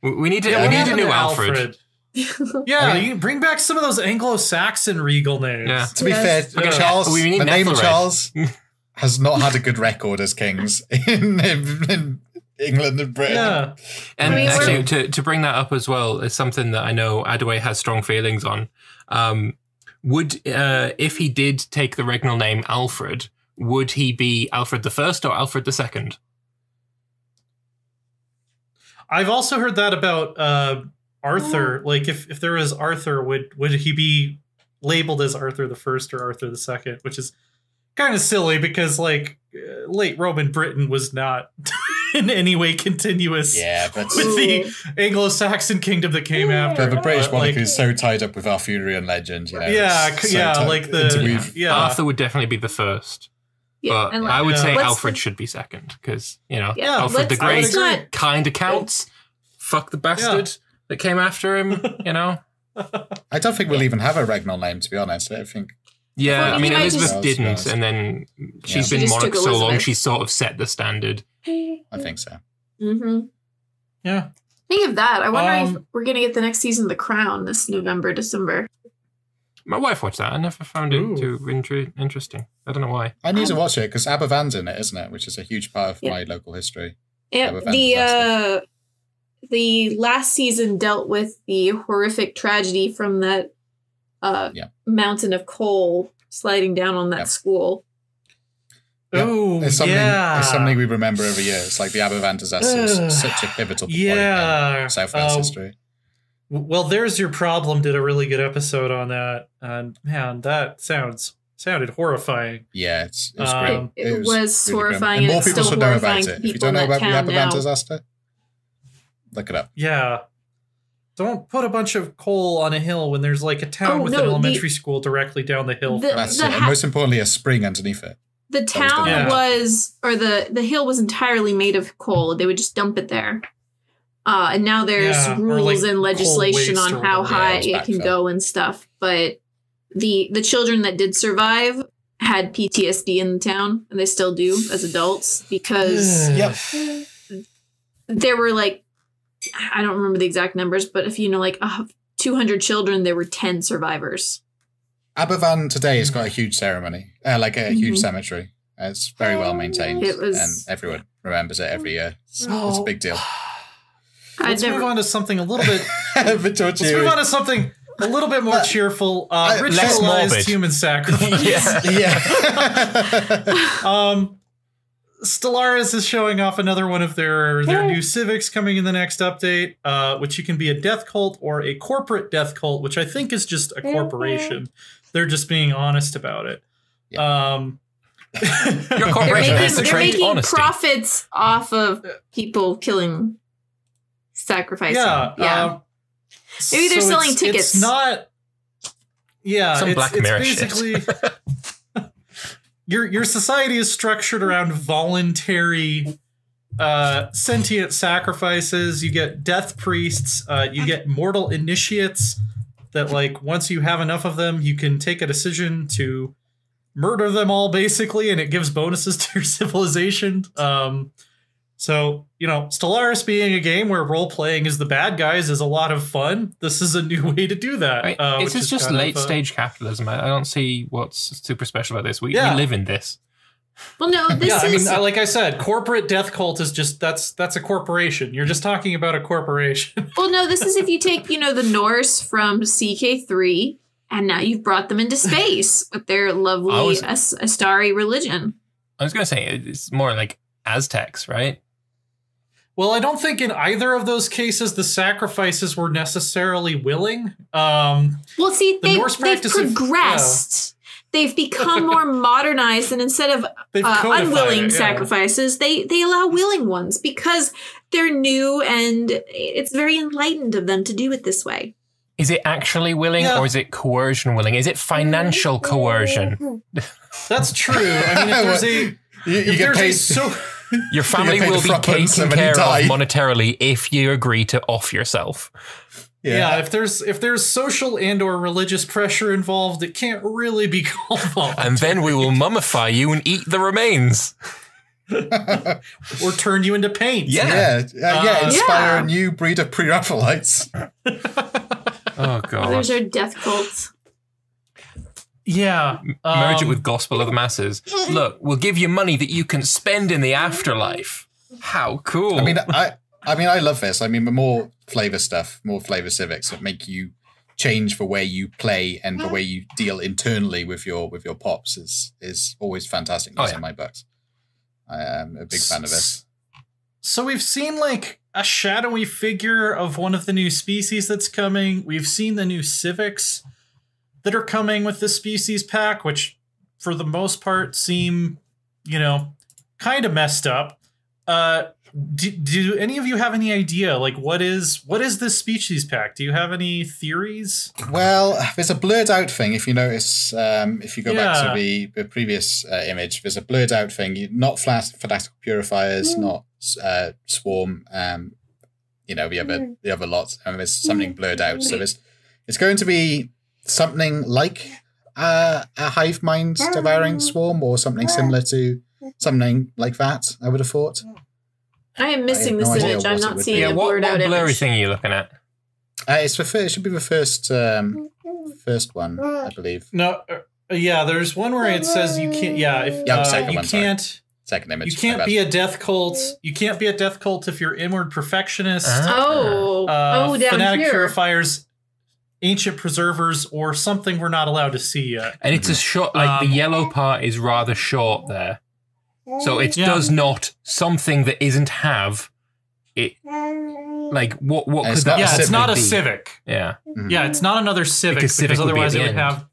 We need a new Alfred. You bring back some of those Anglo-Saxon regal names. Yeah. To be fair, Charles, the name Charles has not had a good record as kings in England and Britain. Yeah. And actually, to bring that up as well is something that I know Adway has strong feelings on. Would if he did take the regnal name Alfred, would he be Alfred the First or Alfred the Second? I've also heard that about Arthur. Like, if there was Arthur, would he be labeled as Arthur the First or Arthur the Second? Which is kind of silly because, like, late Roman Britain was not in any way continuous with the Anglo-Saxon kingdom that came after. The British monarchy is so tied up with Arthurian legend. You know, Arthur would definitely be the first. Yeah, but I would say Alfred should be second because, you know, Alfred the Great kind of counts. Fuck the bastard that came after him, you know. I don't think we'll even have a regnal name, to be honest. I think. Yeah, I mean, Elizabeth didn't, and then she's been monarch so long, she's sort of set the standard. I think so. Mm-hmm. Yeah. Speaking of that, I wonder if we're going to get the next season of The Crown this November, December. My wife watched that. I never found it too interesting. I don't know why. I need to watch it because Aberfann's in it, isn't it? Which is a huge part of my local history. Yeah, the last season dealt with the horrific tragedy from that mountain of coal sliding down on that school. Oh, it's something we remember every year. It's like the Aberfan disaster was such a pivotal point in South Wales history. Well, There's Your Problem did a really good episode on that, and man, that sounded horrifying. Yeah, it was great. It was really horrifying. And more people should know about it. If you don't know about the Aberfan disaster, look it up. Yeah. Don't put a bunch of coal on a hill when there's like a town with an elementary school directly down the hill. That's it. And most importantly, a spring underneath it. The town the hill was entirely made of coal. They would just dump it there. And now there's rules and legislation on how high it can go and stuff. But the children that did survive had PTSD in the town, and they still do as adults because there were like, I don't remember the exact numbers, but if you know, like 200 children, there were 10 survivivors. Aberfan today has got a huge ceremony, like a huge cemetery. It's very well maintained, and everyone remembers it every year. It's a big deal. Let's move on to something a little bit. Let's move on to something a little bit more cheerful. Ritualized human sacrifice. Stellaris is showing off another one of their new civics coming in the next update, which you can be a death cult or a corporate death cult, which I think is just a corporation. They're just being honest about it. Your corporation has to trade making honesty. Profits off of people killing, sacrificing. Maybe they're selling tickets. It's not. Yeah, some Black Mirror basically. Your society is structured around voluntary, sentient sacrifices. You get death priests. You get mortal initiates that, like, once you have enough of them, you can take a decision to murder them all, basically, and it gives bonuses to your civilization. So, you know, Stellaris being a game where role-playing is the bad guys is a lot of fun. This is a new way to do that. This is just late-stage capitalism. I don't see what's super special about this. We live in this. Well, no, this is... I mean, like I said, corporate death cult is just, that's a corporation. You're just talking about a corporation. Well, no, this is if you take, you know, the Norse from CK3, and now you've brought them into space with their lovely Astari religion. I was going to say, it's more like Aztecs, right? Well, I don't think in either of those cases the sacrifices were necessarily willing. Well, see, they've progressed. They've become more modernized, and instead of unwilling sacrifices, they allow willing ones because they're new, and it's very enlightened of them to do it this way. Is it actually willing, or is it coercion willing? Is it financial coercion? That's true. I mean, if there's your family will be taken care of monetarily if you agree to off yourself. Yeah, if there's social and or religious pressure involved, it can't really be called voluntary. And then we will mummify you and eat the remains. Or turn you into paint. Inspire a new breed of pre-Raphaelites. Oh, God. Those are death cults. Yeah. Merge it with gospel of the masses. Look, we'll give you money that you can spend in the afterlife. How cool. I mean, I love this. I mean, more flavor stuff, more flavor civics that make you change for where you play and the way you deal internally with your pops is always fantastic in my books. I am a big fan of it. So we've seen like a shadowy figure of one of the new species that's coming. We've seen the new civics that are coming with the species pack, which for the most part seem, kind of messed up. Do any of you have any idea, like, what is this species pack? Do you have any theories? Well, there's a blurred out thing. If you notice, if you go back to the previous image, there's a blurred out thing. Not fanatical purifiers, not swarm. The other lots. And there's something blurred out. So it's going to be something like a hive mind devouring swarm, or something similar to something like that. I would have thought. I am missing this image. I'm not seeing a blurred out image. What blurry thing are you looking at? It should be the first one, I believe. No, there's one where it says you can't. Second image. You can't be a death cult. You can't be a death cult if you're inward perfectionist. Down fanatic here. Purifiers, ancient preservers, or something we're not allowed to see yet. And it's a short. Like the yellow part is rather short there. So it does not something that isn't have it. Like what could that? Yeah, it's not a civic. Yeah, yeah, it's not another civic because otherwise it would have.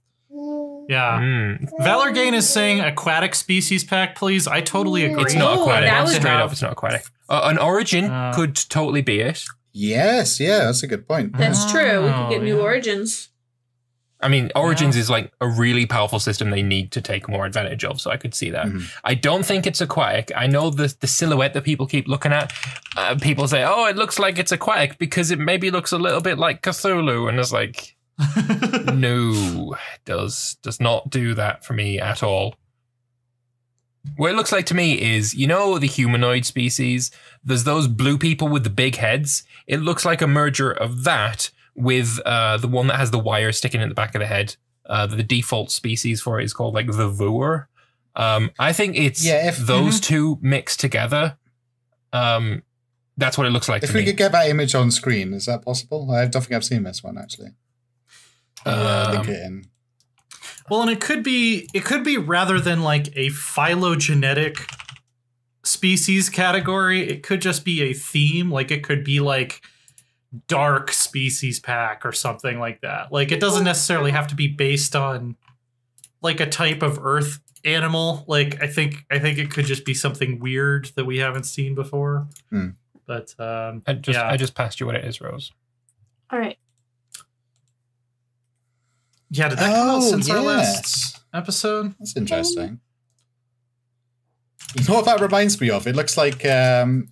Yeah, Valorgain is saying aquatic species pack. Please, I totally agree. It's not aquatic. Straight up, it's not aquatic. An origin could totally be it. Yes, that's a good point. That's true. We could get new origins. I mean, Origins is like a really powerful system they need to take more advantage of, so I could see that. I don't think it's aquatic. I know the silhouette that people keep looking at. People say, oh, it looks like it's aquatic because it maybe looks a little bit like Cthulhu. And it's like, no, it does not do that for me at all. What it looks like to me is, the humanoid species, there's those blue people with the big heads. It looks like a merger of that with the one that has the wire sticking in the back of the head. The default species for it is called like the Vooer. I think it's those two mixed together. That's what it looks like to me. If we could get that image on screen, is that possible? I don't think I've seen this one actually. Link it in. Well, and it could be rather than like a phylogenetic species category, it could just be a theme. Like it could be like dark species pack or something like that. Like it doesn't necessarily have to be based on like a type of earth animal. Like I think it could just be something weird that we haven't seen before. But I just passed you what it is, Rose. All right. Yeah, did that come out since our last episode? That's interesting. You know what that reminds me of? It looks like, what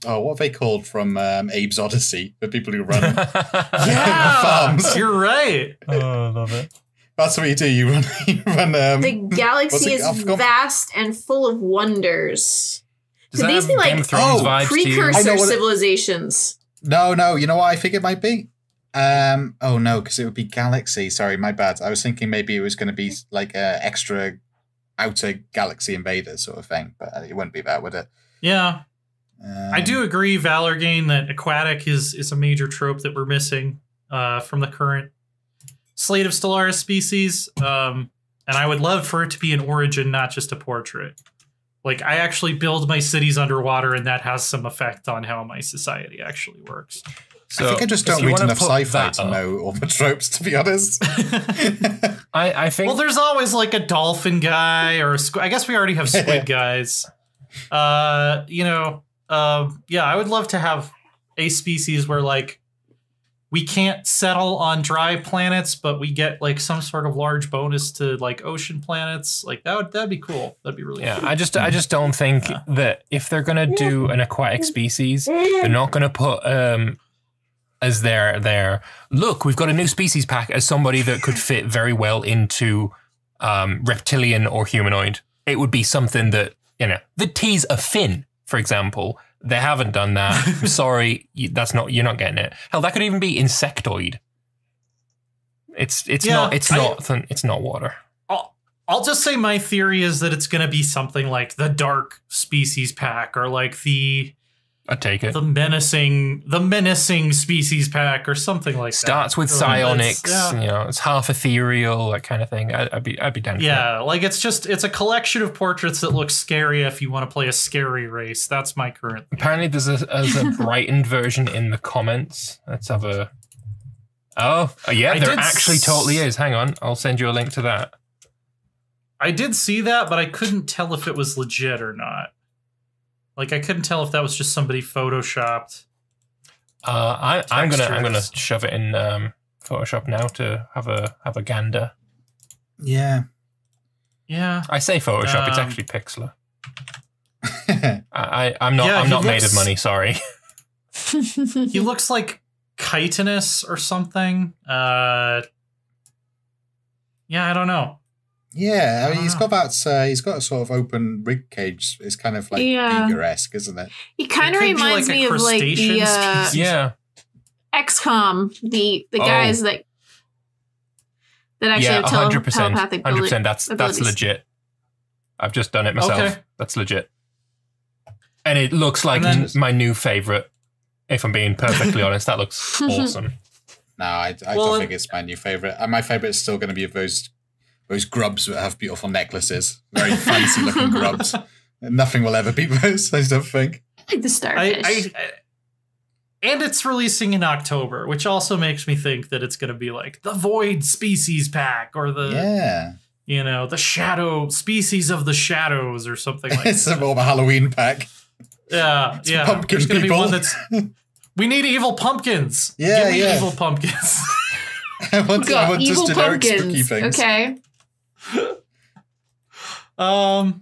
are they called from Abe's Odyssey? The people who run farms. You're right. Oh, I love it. That's what you do. You run. The galaxy is vast and full of wonders. Could these be like precursor civilizations? No. You know what I think it might be? No, because it would be galaxy. Sorry, my bad. I was thinking maybe it was going to be like extra outer galaxy invaders sort of thing, but it wouldn't be that, would it? Yeah. I do agree, Valorgain, that aquatic is a major trope that we're missing from the current slate of Stellaris species. And I would love for it to be an origin, not just a portrait. Like, I actually build my cities underwater, and that has some effect on how my society actually works. So I think I just don't read enough sci-fi to know all the tropes, to be honest. I think... Well, there's always like a dolphin guy or I guess we already have squid guys. I would love to have a species where like we can't settle on dry planets, but we get like some sort of large bonus to like ocean planets. Like that'd be cool. That'd be really cool. I just don't think that if they're gonna do an aquatic species, they're not gonna put as their look, we've got a new species pack as somebody that could fit very well into reptilian or humanoid. It would be something that, that tease a fin, for example. They haven't done that. I'm sorry, you're not getting it. Hell, that could even be insectoid. It's not water. I'll just say my theory is that it's going to be something like the dark species pack or like the I'd take it. The menacing species pack or something like Starts that. with psionics, it's half ethereal, that kind of thing. I'd be down for that. Like it's a collection of portraits that look scary if you want to play a scary race. That's my current thing. Apparently there's a brightened version in the comments. Let's have a... Oh, yeah, there actually totally is. Hang on, I'll send you a link to that. I did see that, but I couldn't tell if it was legit or not. Like I couldn't tell if that was just somebody photoshopped. I'm gonna shove it in Photoshop now to have a gander. Yeah. I say Photoshop. It's actually Pixlr. I'm not made of money. Sorry. He looks like chitinous or something. I don't know. Yeah, I mean, he's got a sort of open rib cage. It's kind of like Beaver-esque, isn't it? He kind of reminds me of like the XCOM, the guys that actually have 100%, telepathic 100%. That's legit. I've just done it myself. Okay. That's legit. And it looks like my new favorite. If I'm being perfectly honest, that looks awesome. No, I don't think it's my new favorite. My favorite is still going to be those grubs that have beautiful necklaces. Very fancy looking grubs. Nothing will ever beat those, I don't think. I like the starfish. And it's releasing in October, which also makes me think that it's going to be like the Void Species Pack or the the Shadow Species of the Shadows or something like that. It's more of a Halloween pack. Yeah, pumpkin There's going to be people. one that's... We need evil pumpkins. Yeah, Give me evil pumpkins. I want just generic spooky things. Okay. Well,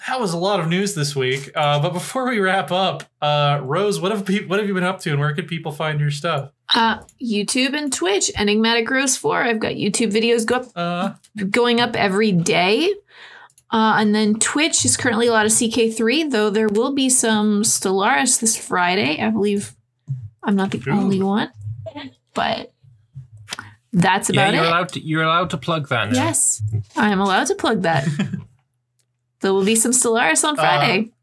that was a lot of news this week. But before we wrap up, Rose, what have you been up to, and where can people find your stuff? YouTube and Twitch, Enigmatic Rose 4. I've got YouTube videos going up every day. And then Twitch is currently a lot of CK3, though there will be some Stellaris this Friday. I believe I'm not the only one, but that's about it. You're allowed to plug that now. Yes, I am allowed to plug that. There will be some Stellaris on Friday.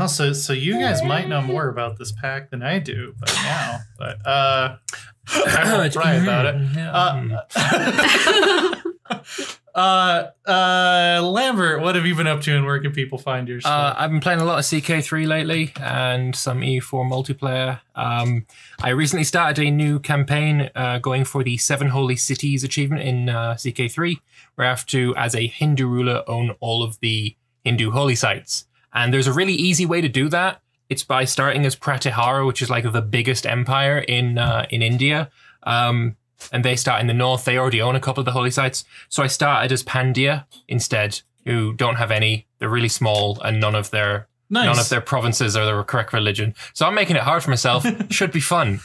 So you guys might know more about this pack than I do by now, but I won't cry about it. Lambert, what have you been up to, and where can people find your stuff? I've been playing a lot of CK3 lately and some E4 multiplayer. I recently started a new campaign going for the 7 Holy Cities achievement in CK3, where I have to, as a Hindu ruler, own all of the Hindu holy sites. And there's a really easy way to do that. It's by starting as Pratihara, which is like the biggest empire in India. And they start in the north. They already own a couple of the holy sites. So I started as Pandya instead, who don't have any. They're really small, and none of their provinces are the correct religion. So I'm making it hard for myself. Should be fun.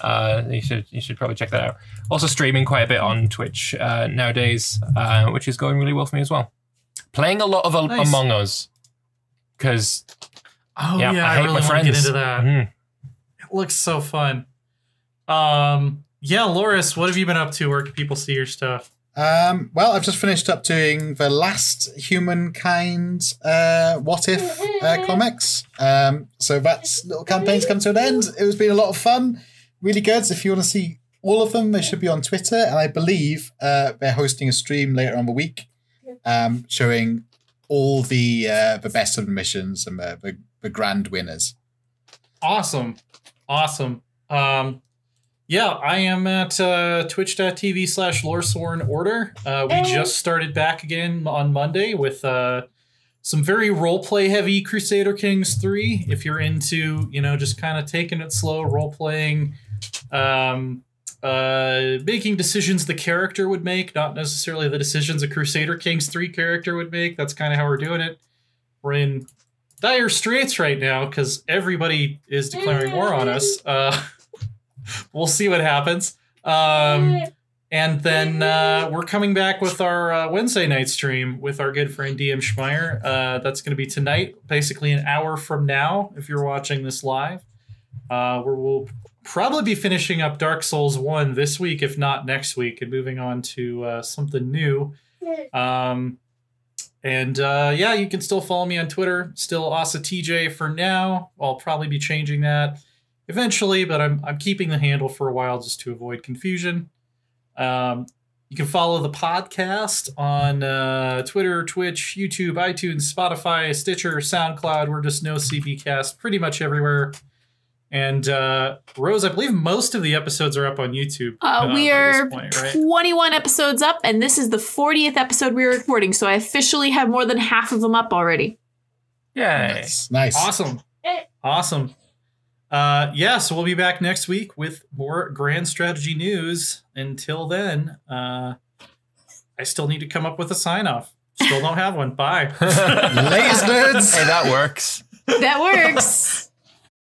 You should probably check that out. Also streaming quite a bit on Twitch nowadays, which is going really well for me as well. Playing a lot of Among Us because I hate really my friends. Want to get into that. It looks so fun. Yeah, Loris, what have you been up to? Where can people see your stuff? Well, I've just finished up doing the last Humankind What If comics. So that little campaign's come to an end. It has been a lot of fun. Really good. If you want to see all of them, they should be on Twitter. And I believe they're hosting a stream later on the week showing all the best of the missions and the grand winners. Awesome. Yeah, I am at twitch.tv/LoreSwornOrder. We just started back again on Monday with some very roleplay heavy Crusader Kings 3. If you're into, just kind of taking it slow, role-playing, making decisions the character would make, not necessarily the decisions a Crusader Kings 3 character would make. That's kind of how we're doing it. We're in dire straits right now because everybody is declaring war on us. We'll see what happens. And then we're coming back with our Wednesday night stream with our good friend DM Schmeier. That's going to be tonight, basically an hour from now, if you're watching this live. Where we'll probably be finishing up Dark Souls 1 this week, if not next week, and moving on to something new. And yeah, you can still follow me on Twitter. Still AsaTJ for now. I'll probably be changing that eventually, but I'm keeping the handle for a while just to avoid confusion. You can follow the podcast on Twitter, Twitch, YouTube, iTunes, Spotify, Stitcher, SoundCloud. We're just NoCB Cast pretty much everywhere. And Rose, I believe most of the episodes are up on YouTube. We are 21 episodes up, and this is the 40th episode we're recording, so I officially have more than half of them up already. Yay. Nice. Awesome. Awesome. Yeah, so we'll be back next week with more Grand Strategy news. Until then, I still need to come up with a sign-off. Still don't have one. Bye. Latest nerds. Hey, that works. That works.